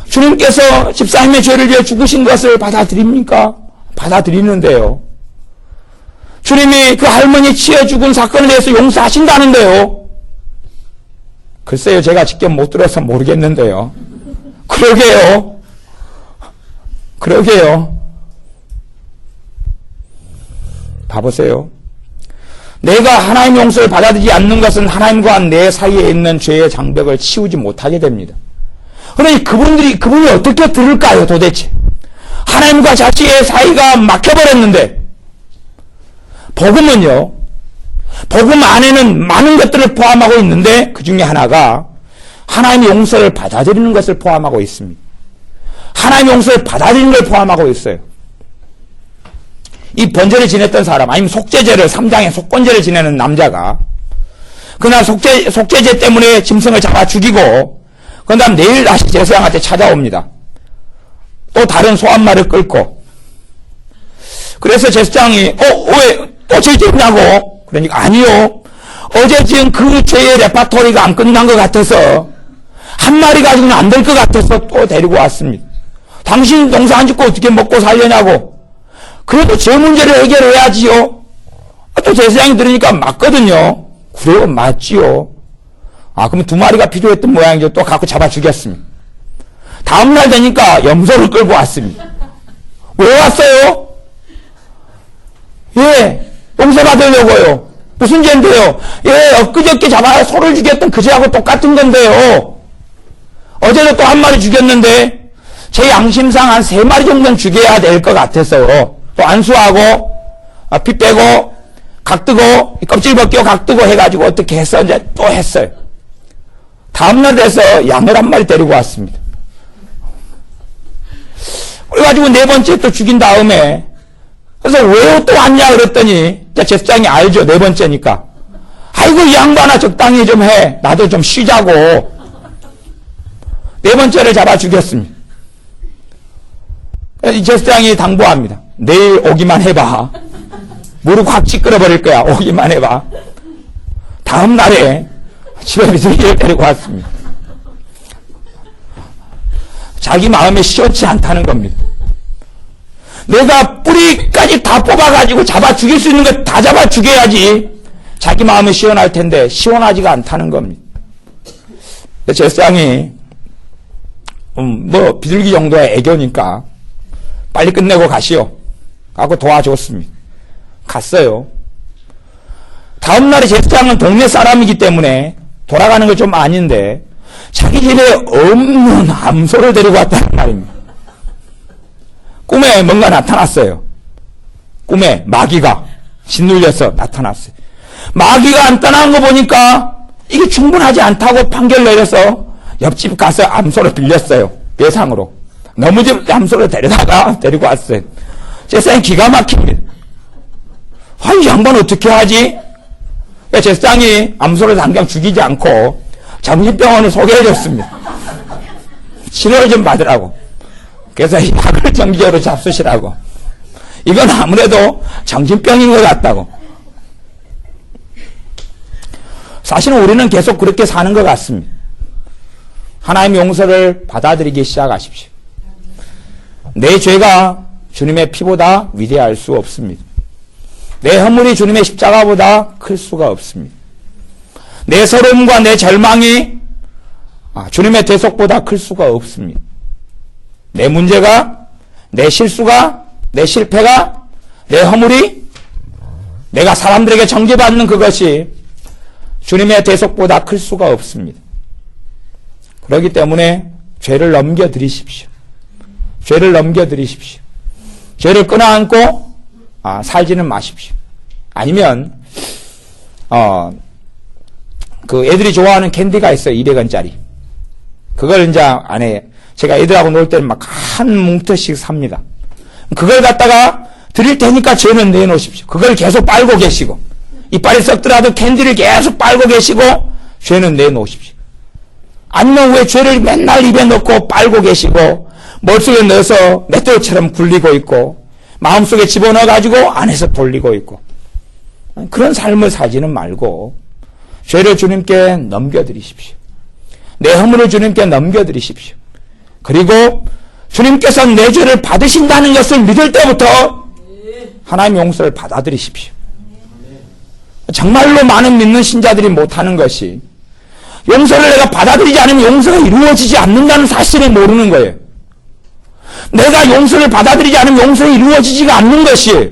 주님께서 집사님의 죄를 위해 죽으신 것을 받아들입니까? 받아들이는데요. 주님이 그 할머니 치여 죽은 사건에 대해서 용서하신다는데요. 글쎄요, 제가 직접 못 들어서 모르겠는데요. 그러게요. 봐보세요. 내가 하나님의 용서를 받아들이지 않는 것은 하나님과 내 사이에 있는 죄의 장벽을 치우지 못하게 됩니다. 그러니 그분이 어떻게 들을까요, 도대체? 하나님과 자식의 사이가 막혀버렸는데, 복음은요, 복음 안에는 많은 것들을 포함하고 있는데, 그 중에 하나가 하나님의 용서를 받아들이는 것을 포함하고 있습니다. 하나님의 용서를 받아들이는 걸 포함하고 있어요. 이 번제를 지냈던 사람, 아니면 속죄제를, 3장에 속건제를 지내는 남자가, 그날 속죄제 때문에 짐승을 잡아 죽이고, 그 다음 내일 다시 제사장한테 찾아옵니다. 또 다른 소 한 마리를 끌고. 그래서 제사장이, 왜 또 죄 짓냐고? 그러니까, 아니요. 어제 지은 그 죄의 레파토리가 안 끝난 것 같아서, 한 마리 가지고는 안 될 것 같아서 또 데리고 왔습니다. 당신 농사 안 짓고 어떻게 먹고 살려냐고. 그래도 제 문제를 해결해야지요. 또 제사장이 들으니까 맞거든요. 그래요, 맞지요. 그럼 2마리가 필요했던 모양이죠. 또 갖고 잡아 죽였습니다. 다음날 되니까 염소를 끌고 왔습니다. 왜 왔어요? 예, 용서 받으려고요. 무슨 죄인데요? 예, 엊그저께 잡아 소를 죽였던 그 죄하고 똑같은 건데요. 어제도 또 1마리 죽였는데, 제 양심상 한 3마리 정도는 죽여야 될 것 같아서, 또 안수하고, 피 빼고, 각 뜨고, 껍질 벗기고 각 뜨고 해가지고 어떻게 했어? 이제 또 했어요. 다음날 돼서 양을 1마리 데리고 왔습니다. 그래가지고 4번째 또 죽인 다음에, 그래서 왜 또 왔냐 그랬더니, 제사장이 알죠. 4번째니까. 아이고, 이 양반아 적당히 좀 해. 나도 좀 쉬자고. 4번째를 잡아 죽였습니다. 이 제사장이 당부합니다. 내일 오기만 해봐. 무릎 확 찌끄러버릴 거야. 오기만 해봐. 다음 날에 집에 미술기를 데리고 왔습니다. 자기 마음에 시원치 않다는 겁니다. 내가 뿌리까지 다 뽑아가지고 잡아 죽일 수 있는 거 다 잡아 죽여야지 자기 마음이 시원할 텐데 시원하지가 않다는 겁니다. 제사장이 비둘기 정도의 애교니까 빨리 끝내고 가시오 하고 도와줬습니다. 갔어요. 다음날에 제사장은 동네 사람이기 때문에 돌아가는 걸 좀 아닌데 자기 집에 없는 암소를 데리고 왔다는 말입니다. 꿈에 뭔가 나타났어요. 꿈에 마귀가 짓눌려서 나타났어요. 마귀가 안 떠나는 거 보니까 이게 충분하지 않다고 판결 내려서 옆집 가서 암소를 빌렸어요. 예상으로. 너무 집 암소를 데리고 왔어요. 제사장이 기가 막힙니다. 이 양반 어떻게 하지? 제사장이 암소를 당장 죽이지 않고 정신병원을 소개해줬습니다. 치료를 좀 받으라고. 그래서 약을 정기적으로 잡수시라고. 이건 아무래도 정신병인 것 같다고. 사실은 우리는 계속 그렇게 사는 것 같습니다. 하나님의 용서를 받아들이기 시작하십시오. 내 죄가 주님의 피보다 위대할 수 없습니다. 내 허물이 주님의 십자가보다 클 수가 없습니다. 내 서러움과 내 절망이 주님의 대속보다 클 수가 없습니다. 내 문제가, 내 실수가, 내 실패가, 내 허물이, 내가 사람들에게 정죄받는 그것이 주님의 대속보다 클 수가 없습니다. 그렇기 때문에 죄를 넘겨드리십시오. 죄를 넘겨드리십시오. 죄를 끊어안고 살지는 마십시오. 아니면 그 애들이 좋아하는 캔디가 있어요. 200원짜리. 그걸 이제 안에 제가 애들하고 놀 때는 막 한 뭉터씩 삽니다. 그걸 갖다가 드릴 테니까 죄는 내놓으십시오. 그걸 계속 빨고 계시고 이빨이 썩더라도 캔디를 계속 빨고 계시고 죄는 내놓으십시오. 아니면 왜 죄를 맨날 입에 넣고 빨고 계시고 머릿속에 넣어서 맷돌처럼 굴리고 있고 마음속에 집어넣어가지고 안에서 돌리고 있고 그런 삶을 살지는 말고 죄를 주님께 넘겨드리십시오. 내 허물을 주님께 넘겨드리십시오. 그리고 주님께서 내 죄를 받으신다는 것을 믿을 때부터 하나님의 용서를 받아들이십시오. 정말로 많은 믿는 신자들이 못하는 것이 용서를 내가 받아들이지 않으면 용서가 이루어지지 않는다는 사실을 모르는 거예요. 내가 용서를 받아들이지 않으면 용서가 이루어지지가 않는 것이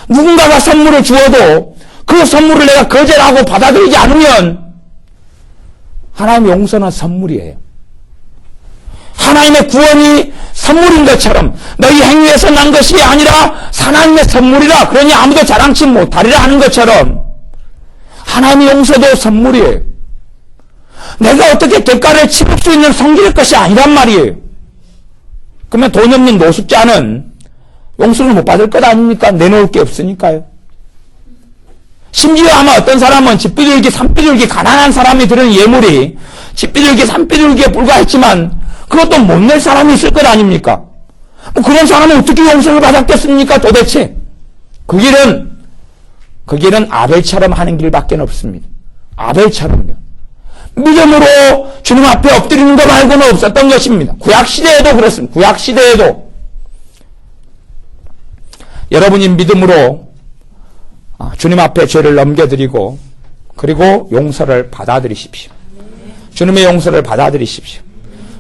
누군가가 선물을 주어도 그 선물을 내가 거절하고 받아들이지 않으면 하나님의 용서는 선물이에요. 하나님의 구원이 선물인 것처럼 너희 행위에서 난 것이 아니라 하나님의 선물이라 그러니 아무도 자랑치 못하리라 하는 것처럼 하나님의 용서도 선물이에요. 내가 어떻게 대가를 치를 수 있는 성질의 것이 아니란 말이에요. 그러면 돈 없는 노숙자는 용서를 못 받을 것 아닙니까? 내놓을 게 없으니까요. 심지어 아마 어떤 사람은 집비둘기, 산비둘기, 가난한 사람이 드는 예물이 집비둘기, 산비둘기에 불과했지만 그것도 못 낼 사람이 있을 것 아닙니까? 뭐 그런 사람은 어떻게 용서를 받았겠습니까? 도대체 그 길은 아벨처럼 하는 길밖에 없습니다. 아벨처럼요. 믿음으로 주님 앞에 엎드리는 것 말고는 없었던 것입니다. 구약시대에도 그렇습니다. 구약시대에도 여러분이 믿음으로 주님 앞에 죄를 넘겨드리고 그리고 용서를 받아들이십시오. 주님의 용서를 받아들이십시오.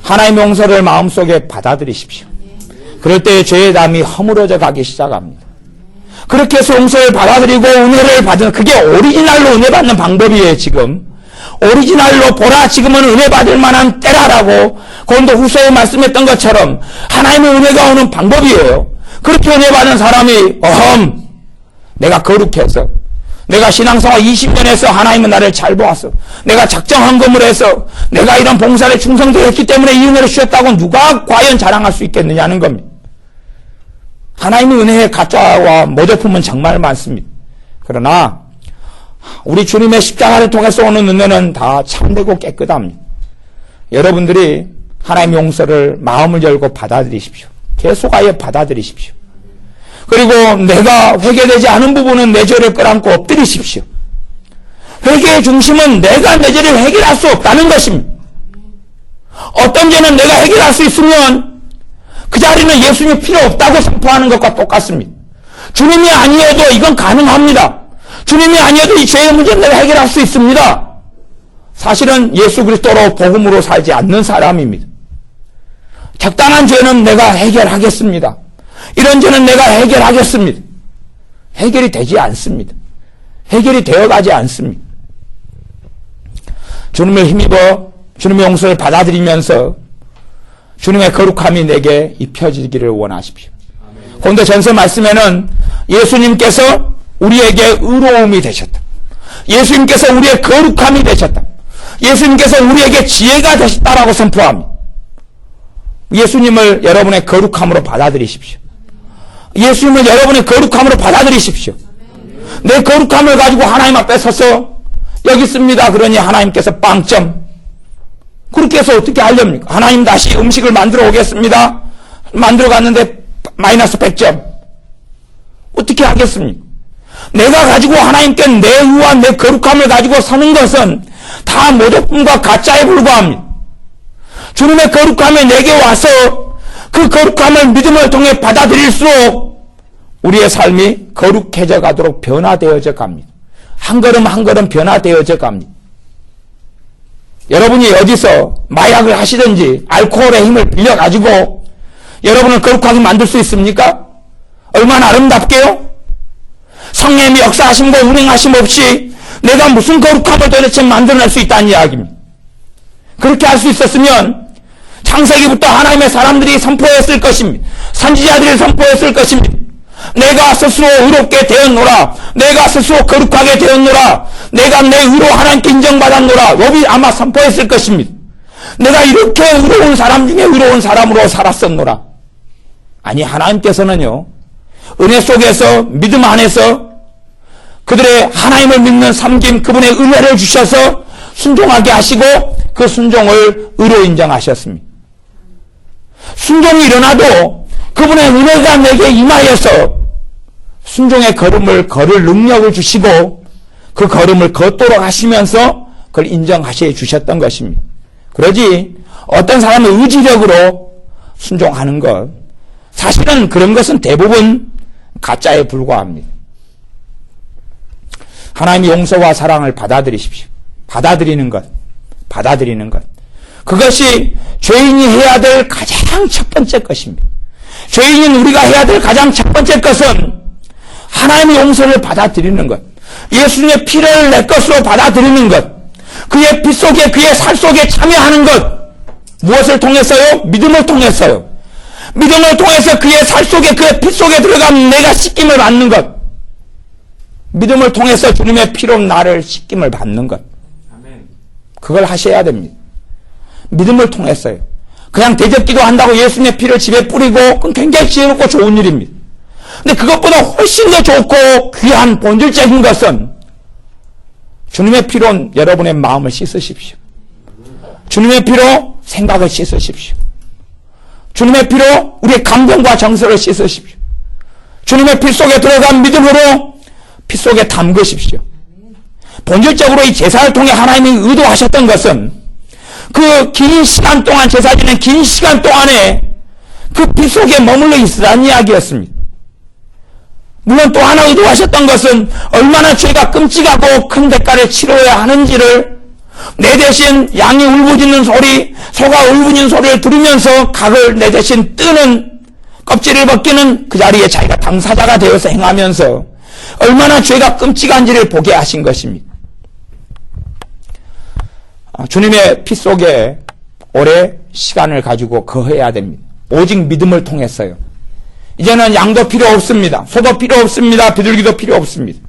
하나님의 용서를 마음속에 받아들이십시오. 그럴 때 죄의 담이 허물어져 가기 시작합니다. 그렇게 해서 용서를 받아들이고 은혜를 받는, 그게 오리지널로 은혜 받는 방법이에요. 지금 오리지널로 보라 지금은 은혜 받을 만한 때라라고 고린도 후서에 말씀했던 것처럼 하나님의 은혜가 오는 방법이에요. 그렇게 은혜 받은 사람이 내가 거룩해서, 내가 신앙생활 20년 해서 하나님은 나를 잘 보았어, 내가 작정 헌금을 해서 내가 이런 봉사를 충성되었기 때문에 이 은혜를 주셨다고 누가 과연 자랑할 수 있겠느냐는 겁니다. 하나님의 은혜의 가짜와 모조품은 정말 많습니다. 그러나 우리 주님의 십자가를 통해서 오는 은혜는 다 참되고 깨끗합니다. 여러분들이 하나님의 용서를 마음을 열고 받아들이십시오. 계속하여 받아들이십시오. 그리고 내가 회개되지 않은 부분은 내 죄를 끌어안고 엎드리십시오. 회개의 중심은 내가 내 죄를 해결할 수 없다는 것입니다. 어떤 죄는 내가 해결할 수 있으면 그 자리는 예수님이 필요 없다고 선포하는 것과 똑같습니다. 주님이 아니어도 이건 가능합니다. 주님이 아니어도 이 죄의 문제는 내가 해결할 수 있습니다. 사실은 예수 그리스도로 복음으로 살지 않는 사람입니다. 적당한 죄는 내가 해결하겠습니다. 이런 죄는 내가 해결하겠습니다. 해결이 되지 않습니다. 해결이 되어가지 않습니다. 주님을 힘입어 주님의 용서를 받아들이면서 주님의 거룩함이 내게 입혀지기를 원하십시오. 고린도전서 말씀에는 예수님께서 우리에게 의로움이 되셨다, 예수님께서 우리의 거룩함이 되셨다, 예수님께서 우리에게 지혜가 되셨다라고 선포합니다. 예수님을 여러분의 거룩함으로 받아들이십시오. 예수님을 여러분의 거룩함으로 받아들이십시오. 내 거룩함을 가지고 하나님 앞에 서서 여기 있습니다 그러니 하나님께서 빵점, 그렇게 해서 어떻게 하렵니까? 하나님 다시 음식을 만들어 오겠습니다, 만들어 갔는데 마이너스 100점, 어떻게 하겠습니까? 내가 가지고 하나님께 내 의와 내 거룩함을 가지고 서는 것은 다 모조품과 가짜에 불과합니다. 주님의 거룩함이 내게 와서 그 거룩함을 믿음을 통해 받아들일수록 우리의 삶이 거룩해져 가도록 변화되어져 갑니다. 한 걸음 한 걸음 변화되어져 갑니다. 여러분이 어디서 마약을 하시든지 알코올의 힘을 빌려가지고 여러분을 거룩하게 만들 수 있습니까? 얼마나 아름답게요? 성령님이 역사하심과 운행하심 없이 내가 무슨 거룩함을 도대체 만들어낼 수 있다는 이야기입니다. 그렇게 할 수 있었으면 창세기부터 하나님의 사람들이 선포했을 것입니다. 선지자들이 선포했을 것입니다. 내가 스스로 의롭게 되었노라, 내가 스스로 거룩하게 되었노라, 내가 내 의로 하나님께 인정받았노라, 욥이 아마 선포했을 것입니다. 내가 이렇게 의로운 사람 중에 의로운 사람으로 살았었노라. 아니, 하나님께서는요, 은혜 속에서 믿음 안에서 그들의 하나님을 믿는 섬김, 그분의 은혜를 주셔서 순종하게 하시고 그 순종을 의로 인정하셨습니다. 순종이 일어나도 그분의 은혜가 내게 임하여서 순종의 걸음을 걸을 능력을 주시고 그 걸음을 걷도록 하시면서 그걸 인정하셔 주셨던 것입니다. 그러지 어떤 사람의 의지력으로 순종하는 것, 사실은 그런 것은 대부분 가짜에 불과합니다. 하나님의 용서와 사랑을 받아들이십시오. 받아들이는 것. 그것이 죄인이 해야 될 가장 첫 번째 것입니다. 죄인인 우리가 해야 될 가장 첫 번째 것은 하나님의 용서를 받아들이는 것, 예수님의 피를 내 것으로 받아들이는 것, 그의 피 속에 그의 살 속에 참여하는 것, 무엇을 통해서요? 믿음을 통해서요. 믿음을 통해서 그의 살 속에 그의 피 속에 들어가면 내가 씻김을 받는 것, 믿음을 통해서 주님의 피로 나를 씻김을 받는 것, 그걸 하셔야 됩니다. 믿음을 통해서요. 그냥 대접기도 한다고 예수님의 피를 집에 뿌리고 그건 굉장히 지혜롭고 좋은 일입니다. 근데 그것보다 훨씬 더 좋고 귀한 본질적인 것은 주님의 피로 여러분의 마음을 씻으십시오. 주님의 피로 생각을 씻으십시오. 주님의 피로 우리의 감정과 정서를 씻으십시오. 주님의 피 속에 들어간 믿음으로 피 속에 담그십시오. 본질적으로 이 제사를 통해 하나님이 의도하셨던 것은 그 긴 시간 동안, 제사 지낸 긴 시간 동안에 그 피 속에 머물러 있으라는 이야기였습니다. 물론 또 하나 의도하셨던 것은 얼마나 죄가 끔찍하고 큰 대가를 치러야 하는지를 내 대신 양이 울부짖는 소리, 소가 울부짖는 소리를 들으면서 각을 내 대신 뜨는, 껍질을 벗기는 그 자리에 자기가 당사자가 되어서 행하면서 얼마나 죄가 끔찍한지를 보게 하신 것입니다. 주님의 피 속에 오래 시간을 가지고 거해야 됩니다. 오직 믿음을 통해서요. 이제는 양도 필요 없습니다. 소도 필요 없습니다. 비둘기도 필요 없습니다.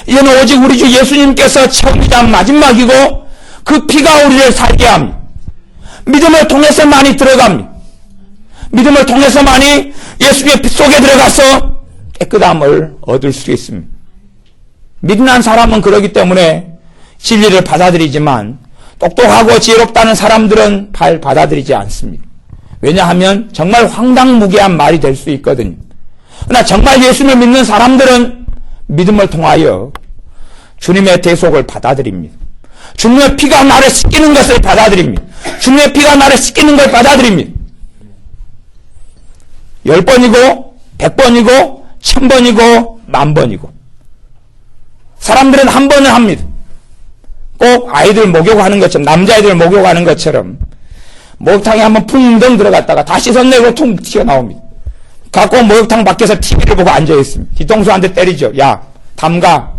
이제는 오직 우리 주 예수님께서 처음이자 마지막이고 그 피가 우리를 살게 합니다. 믿음을 통해서만이 들어갑니다. 믿음을 통해서만이 예수님의 피 속에 들어가서 깨끗함을 얻을 수 있습니다. 믿는 사람은 그러기 때문에 진리를 받아들이지만 똑똑하고 지혜롭다는 사람들은 받아들이지 않습니다. 왜냐하면 정말 황당무계한 말이 될 수 있거든요. 그러나 정말 예수님을 믿는 사람들은 믿음을 통하여 주님의 대속을 받아들입니다. 주님의 피가 나를 씻기는 것을 받아들입니다. 주님의 피가 나를 씻기는 걸 받아들입니다. 10번이고 100번이고 1000번이고 10,000번이고 사람들은 한 번을 합니다. 꼭 아이들 목욕하는 것처럼, 남자아이들 목욕하는 것처럼 목욕탕에 한번 풍덩 들어갔다가 다시 손내고 퉁 튀어나옵니다. 갖고 목욕탕 밖에서 TV를 보고 앉아있습니다. 뒤통수 한 대 때리죠. 야, 담가.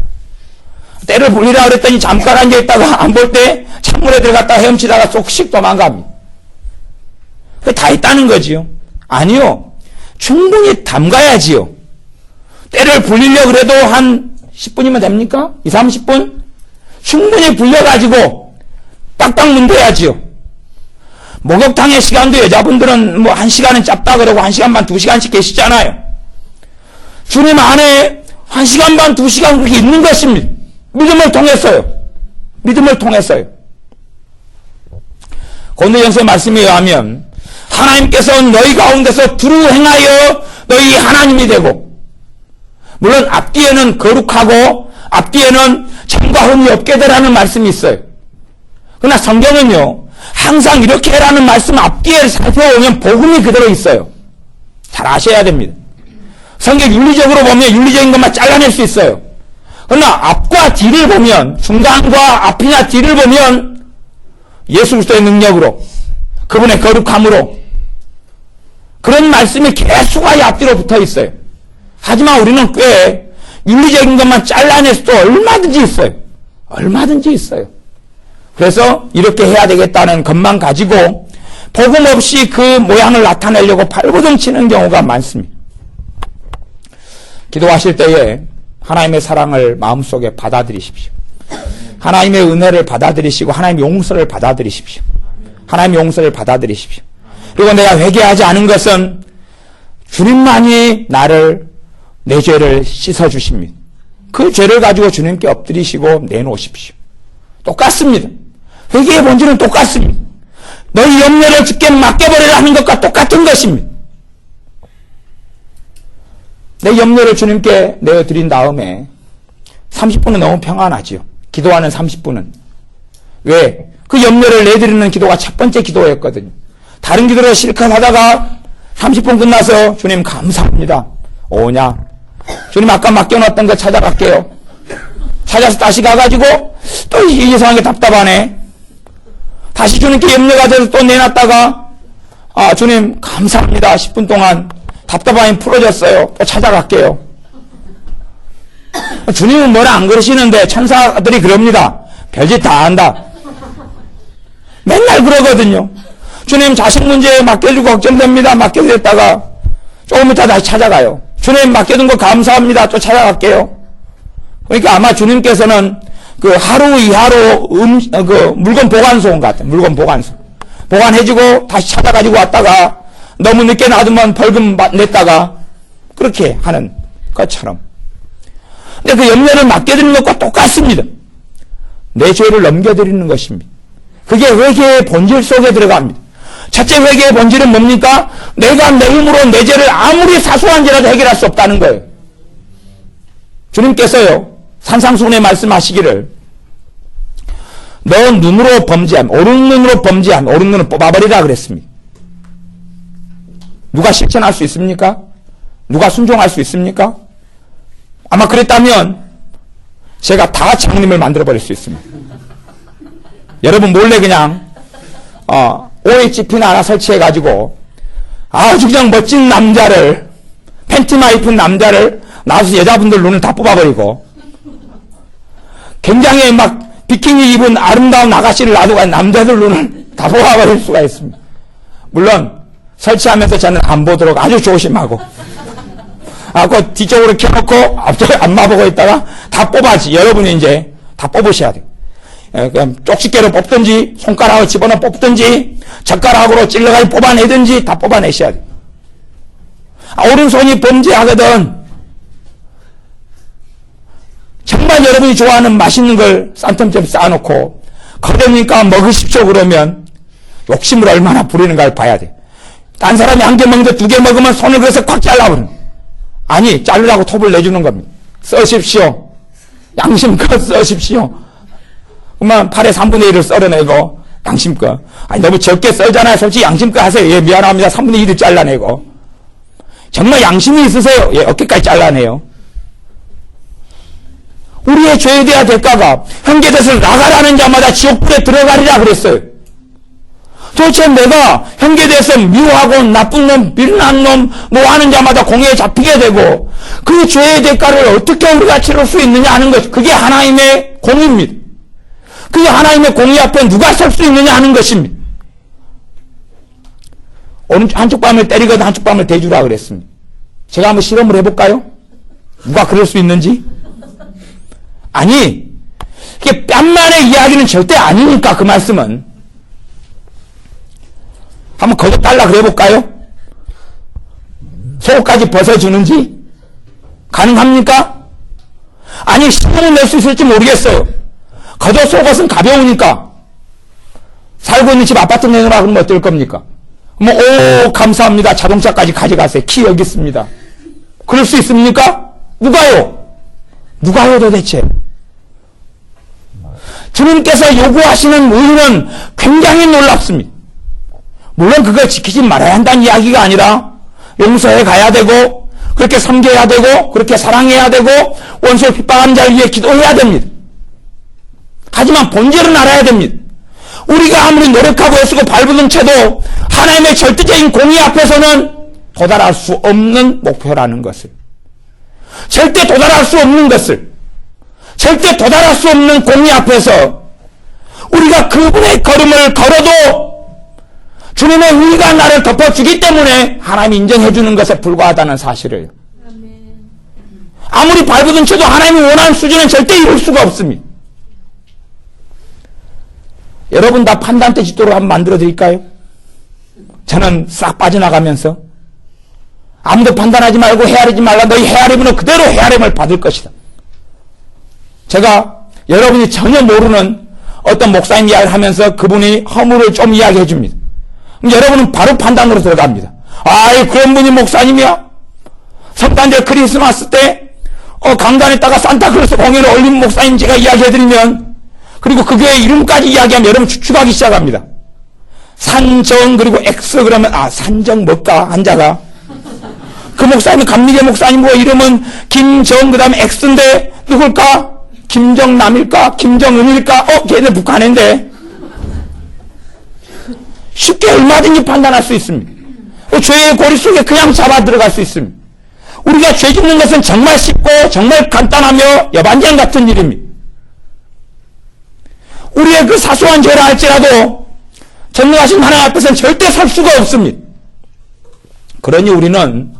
때를 불리라 그랬더니 잠깐 앉아있다가 안 볼 때 찬물에 들어갔다가 헤엄치다가 쏙씩 도망갑니다. 그게 다 있다는 거지요. 아니요. 충분히 담가야지요. 때를 불리려고 그래도 한 10분이면 됩니까? 20, 30분? 충분히 불려가지고 딱딱 문대야지요. 목욕탕의 시간도 여자분들은 뭐 1시간은 짧다 그러고 1시간 반, 2시간씩 계시잖아요. 주님 안에 1시간 반, 2시간 그렇게 있는 것입니다. 믿음을 통해서요. 믿음을 통해서요. 고린도전서의 말씀에 의하면 하나님께서 너희 가운데서 두루 행하여 너희 하나님이 되고, 물론 앞뒤에는 거룩하고 앞뒤에는 정과 흠이 없게 되라는 말씀이 있어요. 그러나 성경은요, 항상 이렇게 해라는 말씀 앞뒤에 살펴보면 복음이 그대로 있어요. 잘 아셔야 됩니다. 성경 윤리적으로 보면 윤리적인 것만 잘라낼 수 있어요. 그러나 앞과 뒤를 보면, 중간과 앞이나 뒤를 보면 예수 그리스도의 능력으로, 그분의 거룩함으로 그런 말씀이 계속하여 앞뒤로 붙어 있어요. 하지만 우리는 꽤 윤리적인 것만 잘라낼 수도 얼마든지 있어요. 얼마든지 있어요. 그래서 이렇게 해야 되겠다는 것만 가지고 복음 없이 그 모양을 나타내려고 발버둥 치는 경우가 많습니다. 기도하실 때에 하나님의 사랑을 마음속에 받아들이십시오. 하나님의 은혜를 받아들이시고 하나님의 용서를 받아들이십시오. 하나님의 용서를 받아들이십시오. 그리고 내가 회개하지 않은 것은 주님만이 내 죄를 씻어주십니다. 그 죄를 가지고 주님께 엎드리시고 내놓으십시오. 똑같습니다. 회개의 본질은 똑같습니다. 너희 염려를 주께 맡겨버리라 하는 것과 똑같은 것입니다. 내 염려를 주님께 내어드린 다음에 30분은 너무 평안하지요. 기도하는 30분은. 왜? 그 염려를 내드리는 기도가 첫 번째 기도였거든요. 다른 기도를 실컷 하다가 30분 끝나서 주님 감사합니다. 오냐? 주님 아까 맡겨놨던 거 찾아갈게요. 찾아서 다시 가가지고 또 이상하게 답답하네. 다시 주님께 염려가 돼서 또 내놨다가 주님 감사합니다. 10분 동안 답답함이 풀어졌어요. 또 찾아갈게요. 주님은 뭐라 안 그러시는데 천사들이 그럽니다. 별짓 다 한다. 맨날 그러거든요. 주님 자식 문제에 맡겨주고 걱정됩니다. 맡겨드렸다가 조금 이따 다시 찾아가요. 주님 맡겨둔 거 감사합니다. 또 찾아갈게요. 그러니까 아마 주님께서는 그 하루 이하로 그 물건 보관소 온 것 같아요. 물건 보관소. 보관해주고 다시 찾아가지고 왔다가 너무 늦게 놔두면 벌금 냈다가 그렇게 하는 것처럼. 근데 그 염려를 맡겨드리는 것과 똑같습니다. 내 죄를 넘겨드리는 것입니다. 그게 회개의 본질 속에 들어갑니다. 첫째 회개의 본질은 뭡니까? 내가 내 힘으로 내 죄를 아무리 사소한 죄라도 해결할 수 없다는 거예요. 주님께서요, 산상수훈에 말씀하시기를 너 눈으로 범죄함, 오른눈으로 범죄함, 오른눈을 뽑아버리라 그랬습니다. 누가 실천할 수 있습니까? 누가 순종할 수 있습니까? 아마 그랬다면 제가 다 장님을 만들어버릴 수 있습니다. 여러분 몰래 그냥 OHP나 하나 설치해가지고 아주 그냥 멋진 남자를, 팬티만 입은 남자를 나와서 여자분들 눈을 다 뽑아버리고 굉장히 막 비키니 입은 아름다운 아가씨를 놔두고 남자들 눈을 다 뽑아버릴 수가 있습니다. 물론 설치하면서 저는 안 보도록 아주 조심하고 그 뒤쪽으로 켜놓고 앞쪽에 안마 보고 있다가 다 뽑아지. 여러분이 이제 다 뽑으셔야 돼요. 그냥 쪽집게로 뽑든지 손가락을 집어넣어 뽑든지 젓가락으로 찔러가지고 뽑아내든지 다 뽑아내셔야 돼요. 오른손이 범죄하거든. 정말 여러분이 좋아하는 맛있는 걸 쌈통째 쌓아놓고 거대니까 먹으십시오 그러면 욕심을 얼마나 부리는가를 봐야 돼. 딴 사람이 한 개 먹는데 두 개 먹으면 손을 그래서 꽉 잘라버려. 아니 자르라고 톱을 내주는 겁니다. 써십시오. 양심껏 써십시오. 그러면 8의 3분의 1을 썰어내고 양심껏. 아니 너무 적게 썰잖아요. 솔직히 양심껏 하세요. 예, 미안합니다. 3분의 1을 잘라내고. 정말 양심이 있으세요. 예, 어깨까지 잘라내요. 우리의 죄에 대한 대가가 형제됨을 나가라는 자마다 지옥불에 들어가리라 그랬어요. 도대체 내가 형제돼서 미워하고 나쁜 놈, 비린한 놈, 뭐 하는 자마다 공회에 잡히게 되고 그 죄의 대가를 어떻게 우리가 치를 수 있느냐 하는 것, 그게 하나님의 공의입니다. 그게 하나님의 공의 앞에 누가 설 수 있느냐 하는 것입니다. 한쪽 뺨을 때리거든 한쪽 뺨을 대주라 그랬습니다. 제가 한번 실험을 해볼까요? 누가 그럴 수 있는지? 아니, 이게 뺨만의 이야기는 절대 아니니까 그 말씀은. 한번 거듭 달라 그래볼까요? 속옷까지 벗어주는지? 가능합니까? 아니, 시간을 낼 수 있을지 모르겠어요. 거저 속옷은 가벼우니까. 살고 있는 집 아파트 내놓으라 그러면 어떨 겁니까? 오, 감사합니다. 자동차까지 가져가세요. 키 여기 있습니다. 그럴 수 있습니까? 누가요? 누가요 도대체? 주님께서 요구하시는 의는 굉장히 놀랍습니다. 물론 그걸 지키지 말아야 한다는 이야기가 아니라 용서해 가야 되고 그렇게 섬겨야 되고 그렇게 사랑해야 되고 원수를 핍박하는 자를 위해 기도해야 됩니다. 하지만 본질은 알아야 됩니다. 우리가 아무리 노력하고 애쓰고 발부둥 쳐도 하나님의 절대적인 공의 앞에서는 도달할 수 없는 목표라는 것을, 절대 도달할 수 없는 것을, 절대 도달할 수 없는 공의 앞에서 우리가 그분의 걸음을 걸어도 주님의 의가 나를 덮어주기 때문에 하나님이 인정해 주는 것에 불과하다는 사실을, 아무리 발부둥 쳐도 하나님이 원하는 수준은 절대 이룰 수가 없습니다. 여러분 다 판단대 지도를 한번 만들어 드릴까요? 저는 싹 빠져나가면서 아무도 판단하지 말고 헤아리지 말라. 너희 헤아림은 그대로 헤아림을 받을 것이다. 제가 여러분이 전혀 모르는 어떤 목사님 이야기를 하면서 그분이 허물을 좀 이야기해 줍니다. 그럼 여러분은 바로 판단으로 들어갑니다. 아이, 그런 분이 목사님이야? 성탄절 크리스마스 때 강단에다가 산타클로스 공연을 올린 목사님 제가 이야기해 드리면, 그리고 그 교회 이름까지 이야기하면 여러분 추측하기 시작합니다. 산정 그리고 X 그러면 산정 뭘까 한자가, 그 목사님은 감리계 목사님이고 이름은 김정 그 다음에 X인데 누굴까? 김정남일까? 김정은일까? 걔네 북한인데. 쉽게 얼마든지 판단할 수 있습니다. 죄의 고리 속에 그냥 잡아 들어갈 수 있습니다. 우리가 죄 짓는 것은 정말 쉽고 정말 간단하며 여반장 같은 일입니다. 우리의 그 사소한 죄라 할지라도 전능하신 하나님 앞에서는 절대 설 수가 없습니다. 그러니 우리는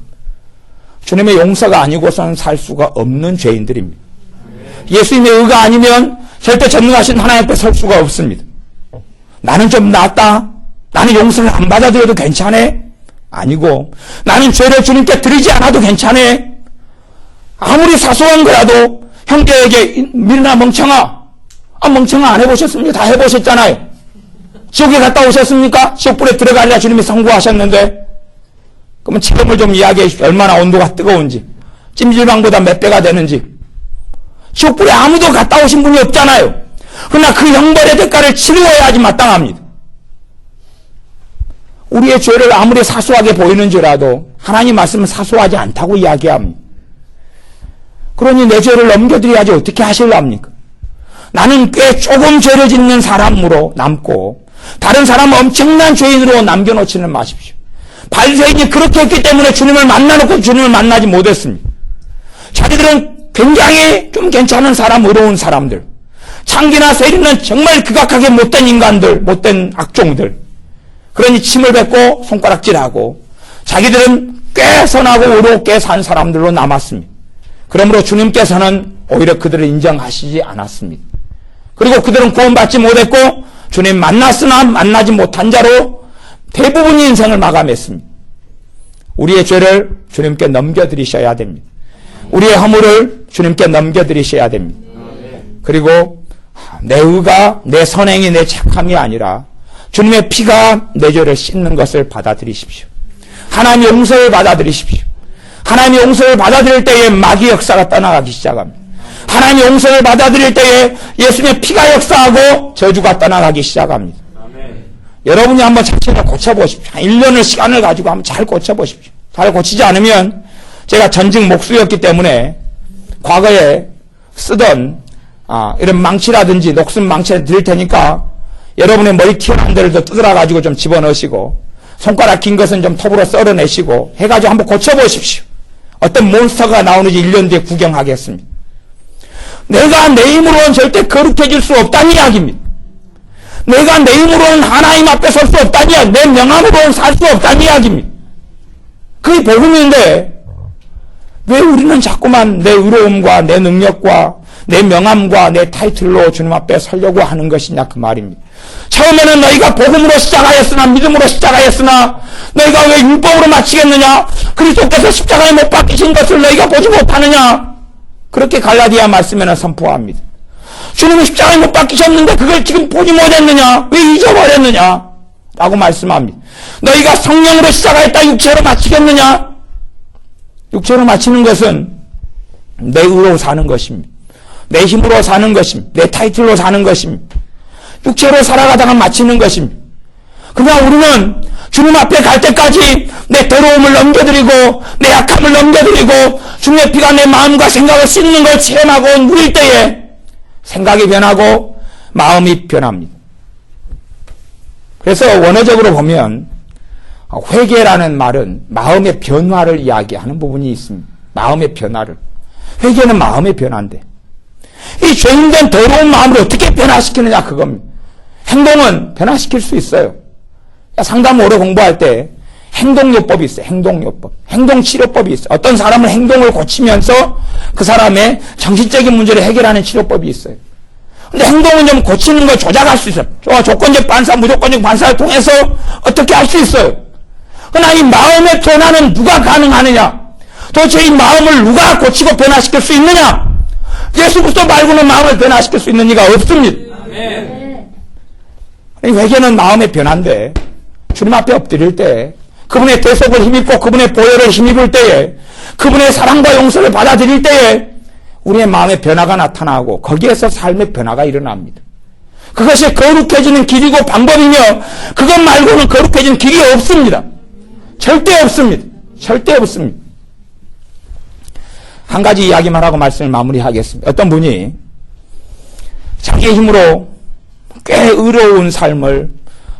주님의 용서가 아니고서는 살 수가 없는 죄인들입니다. 예수님의 의가 아니면 절대 전능하신 하나님 앞에 설 수가 없습니다. 나는 좀 낫다. 나는 용서를 안 받아들여도 괜찮아. 아니고 나는 죄를 주님께 드리지 않아도 괜찮아. 아무리 사소한 거라도 형제에게 밀나 멍청아. 멍청아 안 해보셨습니까? 다 해보셨잖아요. 지옥에 갔다 오셨습니까? 지옥불에 들어가려 주님이 선고하셨는데. 그러면 체험을 좀 이야기해 주십시오. 얼마나 온도가 뜨거운지. 찜질방보다 몇 배가 되는지. 지옥불에 아무도 갔다 오신 분이 없잖아요. 그러나 그 형벌의 대가를 치루어야지 마땅합니다. 우리의 죄를 아무리 사소하게 보이는지라도 하나님 말씀은 사소하지 않다고 이야기합니다. 그러니 내 죄를 넘겨드려야지 어떻게 하실랍니까? 나는 꽤 조금 죄를 짓는 사람으로 남고 다른 사람은 엄청난 죄인으로 남겨놓지는 마십시오. 바리새인이 그렇게 했기 때문에 주님을 만나놓고 주님을 만나지 못했습니다. 자기들은 굉장히 좀 괜찮은 사람, 의로운 사람들, 창기나 세리는 정말 극악하게 못된 인간들, 못된 악종들. 그러니 침을 뱉고 손가락질하고 자기들은 꽤 선하고 의롭게 산 사람들로 남았습니다. 그러므로 주님께서는 오히려 그들을 인정하시지 않았습니다. 그리고 그들은 구원받지 못했고 주님 만났으나 만나지 못한 자로 대부분의 인생을 마감했습니다. 우리의 죄를 주님께 넘겨드리셔야 됩니다. 우리의 허물을 주님께 넘겨드리셔야 됩니다. 그리고 내 의가, 내 선행이, 내 착함이 아니라 주님의 피가 내 죄를 씻는 것을 받아들이십시오. 하나님의 용서를 받아들이십시오. 하나님의 용서를 받아들일 때에 마귀 역사가 떠나가기 시작합니다. 하나님의 용서를 받아들일 때에 예수님의 피가 역사하고 저주가 떠나가기 시작합니다. 아멘. 여러분이 한번 자신을 고쳐보십시오. 한 1년을 시간을 가지고 한번 잘 고쳐보십시오. 잘 고치지 않으면 제가 전직 목수였기 때문에 과거에 쓰던 이런 망치라든지 녹슨 망치를 드릴 테니까 여러분의 머리 튀어나온 데를 더 뜯어가지고 좀 집어넣으시고 손가락 긴 것은 좀 톱으로 썰어내시고 해가지고 한번 고쳐보십시오. 어떤 몬스터가 나오는지 1년 뒤에 구경하겠습니다. 내가 내 힘으로는 절대 거룩해질 수 없다는 이야기입니다. 내가 내 힘으로는 하나님 앞에 설 수 없다는 이야기, 내 명함으로는 살 수 없다는 이야기입니다. 그게 복음인데 왜 우리는 자꾸만 내 의로움과 내 능력과 내 명함과 내 타이틀로 주님 앞에 서려고 하는 것이냐 그 말입니다. 처음에는 너희가 복음으로 시작하였으나 믿음으로 시작하였으나 너희가 왜 율법으로 마치겠느냐? 그리스도께서 십자가에 못 박히신 것을 너희가 보지 못하느냐? 그렇게 갈라디아 말씀에는 선포합니다. 주님이 십자가에 못 박히셨는데 그걸 지금 보지 못했느냐? 왜 잊어버렸느냐? 라고 말씀합니다. 너희가 성령으로 시작하였다 육체로 마치겠느냐? 육체로 마치는 것은 내 의로 사는 것입니다. 내 힘으로 사는 것입니다. 내 타이틀로 사는 것입니다. 육체로 살아가다가 마치는 것입니다. 그러나 우리는 주님 앞에 갈 때까지 내 더러움을 넘겨드리고 내 약함을 넘겨드리고 주님의 피가 내 마음과 생각을 씻는 걸 체험하고 누릴 때에 생각이 변하고 마음이 변합니다. 그래서 원어적으로 보면 회개라는 말은 마음의 변화를 이야기하는 부분이 있습니다. 마음의 변화를. 회개는 마음의 변화인데 이 죄인된 더러운 마음을 어떻게 변화시키느냐 그겁니다. 행동은 변화시킬 수 있어요. 상담 오래 공부할 때 행동요법이 있어요. 행동요법. 행동치료법이 있어요. 어떤 사람은 행동을 고치면서 그 사람의 정신적인 문제를 해결하는 치료법이 있어요. 근데 행동은 좀 고치는 걸 조작할 수 있어요. 조건적 반사, 무조건적 반사를 통해서 어떻게 할 수 있어요. 그러나 이 마음의 변화는 누가 가능하느냐? 도대체 이 마음을 누가 고치고 변화시킬 수 있느냐? 예수 그리스도 말고는 마음을 변화시킬 수 있는 이가 없습니다. 아멘. 회개는 마음의 변화인데 주님 앞에 엎드릴 때 그분의 대속을 힘입고 그분의 보혈을 힘입을 때에 그분의 사랑과 용서를 받아들일 때에 우리의 마음의 변화가 나타나고 거기에서 삶의 변화가 일어납니다. 그것이 거룩해지는 길이고 방법이며 그것 말고는 거룩해지는 길이 없습니다. 절대 없습니다. 절대 없습니다. 한 가지 이야기만 하고 말씀을 마무리하겠습니다. 어떤 분이 자기의 힘으로 꽤 의로운 삶을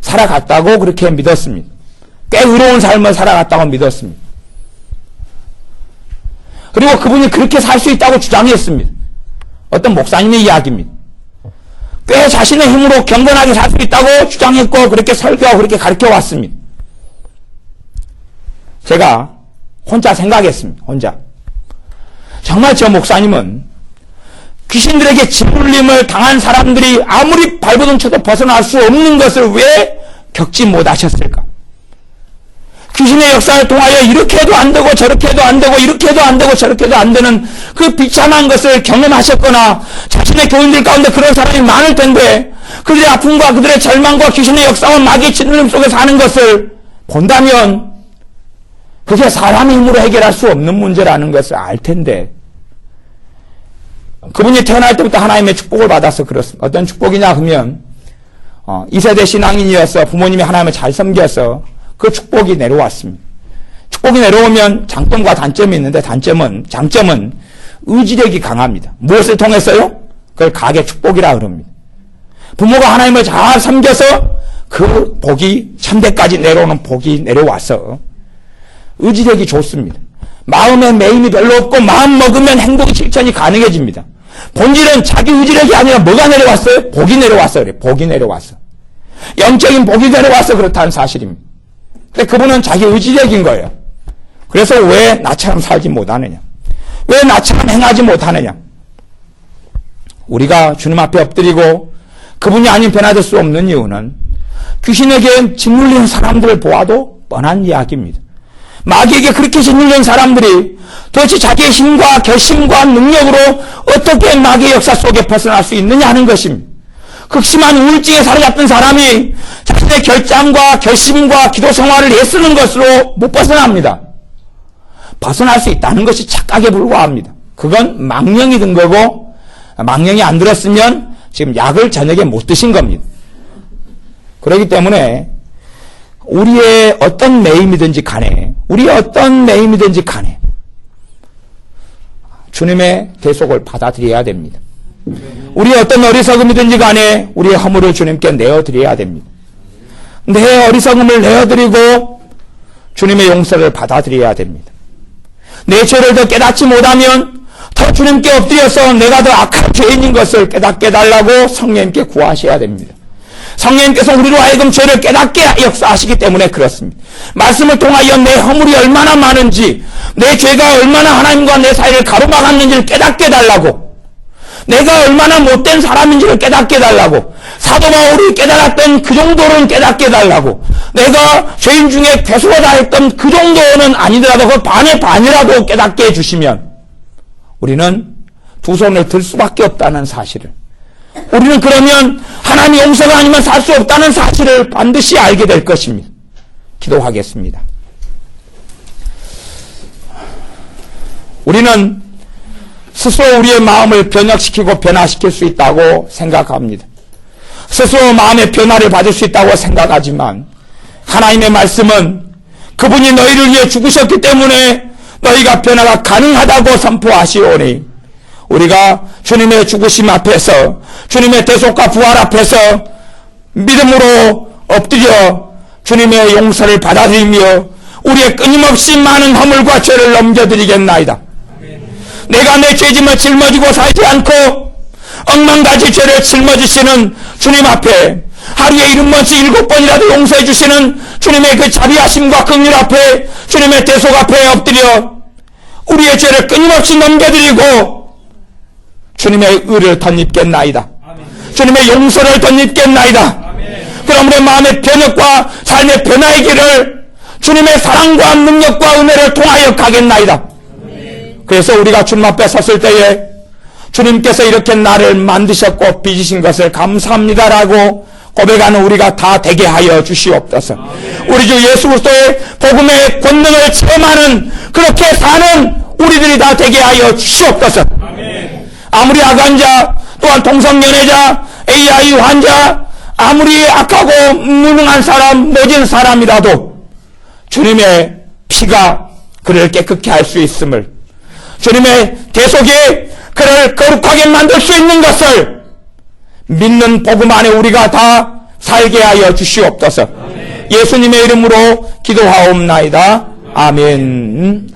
살아갔다고 그렇게 믿었습니다. 꽤 의로운 삶을 살아갔다고 믿었습니다. 그리고 그분이 그렇게 살 수 있다고 주장했습니다. 어떤 목사님의 이야기입니다. 꽤 자신의 힘으로 경건하게 살 수 있다고 주장했고 그렇게 설교하고 그렇게 가르쳐 왔습니다. 제가 혼자 생각했습니다. 혼자. 정말 저 목사님은 귀신들에게 짓눌림을 당한 사람들이 아무리 발버둥 쳐도 벗어날 수 없는 것을 왜 겪지 못하셨을까? 귀신의 역사를 통하여 이렇게 해도 안 되고 저렇게 해도 안 되고 이렇게 해도 안 되고 저렇게 해도 안 되는 그 비참한 것을 경험하셨거나 자신의 교인들 가운데 그런 사람이 많을 텐데 그들의 아픔과 그들의 절망과 귀신의 역사와 마귀의 짓눌림 속에 사는 것을 본다면 그게 사람의 힘으로 해결할 수 없는 문제라는 것을 알 텐데 그분이 태어날 때부터 하나님의 축복을 받아서 그렇습니다. 어떤 축복이냐 하면 2세대 신앙인이어서 부모님이 하나님을 잘 섬겨서 그 축복이 내려왔습니다. 축복이 내려오면 장점과 단점이 있는데 장점은 의지력이 강합니다. 무엇을 통해서요? 그걸 가계 축복이라 그럽니다. 부모가 하나님을 잘 섬겨서 그 복이 천대까지 내려오는 복이 내려와서 의지력이 좋습니다. 마음에 매임이 별로 없고 마음 먹으면 행동 실천이 가능해집니다. 본질은 자기 의지력이 아니라 뭐가 내려왔어요? 복이 내려왔어요. 그래. 복이 내려왔어. 영적인 복이 내려와서 그렇다는 사실입니다. 근데 그분은 자기 의지력인 거예요. 그래서 왜 나처럼 살지 못하느냐? 왜 나처럼 행하지 못하느냐? 우리가 주님 앞에 엎드리고 그분이 아닌 변화될 수 없는 이유는 귀신에게 짓눌리는 사람들을 보아도 뻔한 이야기입니다. 마귀에게 그렇게 짓눌린 사람들이 도대체 자기의 힘과 결심과 능력으로 어떻게 마귀의 역사 속에 벗어날 수 있느냐 하는 것입니다. 극심한 우울증에 사로잡힌 사람이 자신의 결정과 결심과 기도 생활을 애쓰는 것으로 못 벗어납니다. 벗어날 수 있다는 것이 착각에 불과합니다. 그건 망령이 든 거고 망령이 안 들었으면 지금 약을 저녁에 못 드신 겁니다. 그렇기 때문에 우리의 어떤 매임이든지 간에 주님의 대속을 받아들여야 됩니다. 우리의 어떤 어리석음이든지 간에 우리의 허물을 주님께 내어드려야 됩니다. 내 어리석음을 내어드리고 주님의 용서를 받아들여야 됩니다. 내 죄를 더 깨닫지 못하면 더 주님께 엎드려서 내가 더 악한 죄인인 것을 깨닫게 해달라고 성령님께 구하셔야 됩니다. 성령님께서 우리로 하여금 죄를 깨닫게 역사하시기 때문에 그렇습니다. 말씀을 통하여 내 허물이 얼마나 많은지, 내 죄가 얼마나 하나님과 내 사이를 가로막았는지를 깨닫게 해달라고, 내가 얼마나 못된 사람인지를 깨닫게 해달라고, 사도 바울이 깨달았던 그 정도는 깨닫게 해달라고, 내가 죄인 중에 괴수하다 했던 그 정도는 아니더라도 그 반의 반이라도 깨닫게 해주시면 우리는 두 손을 들 수밖에 없다는 사실을, 우리는 그러면 하나님의 용서가 아니면 살 수 없다는 사실을 반드시 알게 될 것입니다. 기도하겠습니다. 우리는 스스로 우리의 마음을 변혁시키고 변화시킬 수 있다고 생각합니다. 스스로 마음의 변화를 받을 수 있다고 생각하지만 하나님의 말씀은 그분이 너희를 위해 죽으셨기 때문에 너희가 변화가 가능하다고 선포하시오니 우리가 주님의 죽으심 앞에서 주님의 대속과 부활 앞에서 믿음으로 엎드려 주님의 용서를 받아들이며 우리의 끊임없이 많은 허물과 죄를 넘겨드리겠나이다. 내가 내 죄짐을 짊어지고 살지 않고 억만가지 죄를 짊어지시는 주님 앞에 하루에 70번씩 7번이라도 용서해 주시는 주님의 그 자비하심과 긍휼 앞에 주님의 대속 앞에 엎드려 우리의 죄를 끊임없이 넘겨드리고 주님의 의를 덧입겠나이다. 주님의 용서를 덧입겠나이다. 그럼 우리의 마음의 변혁과 삶의 변화의 길을 주님의 사랑과 능력과 은혜를 통하여 가겠나이다. 그래서 우리가 주님 앞에 섰을 때에 주님께서 이렇게 나를 만드셨고 빚으신 것을 감사합니다라고 고백하는 우리가 다 되게 하여 주시옵소서. 우리 주 예수 그리스도의 복음의 권능을 체험하는 그렇게 사는 우리들이 다 되게 하여 주시옵소서. 아무리 악한 또한 동성연애자, AI 환자, 아무리 악하고 무능한 사람, 모진 사람이라도 주님의 피가 그를 깨끗게 할 수 있음을, 주님의 대속이 그를 거룩하게 만들 수 있는 것을 믿는 복음 안에 우리가 다 살게 하여 주시옵소서. 예수님의 이름으로 기도하옵나이다. 아멘.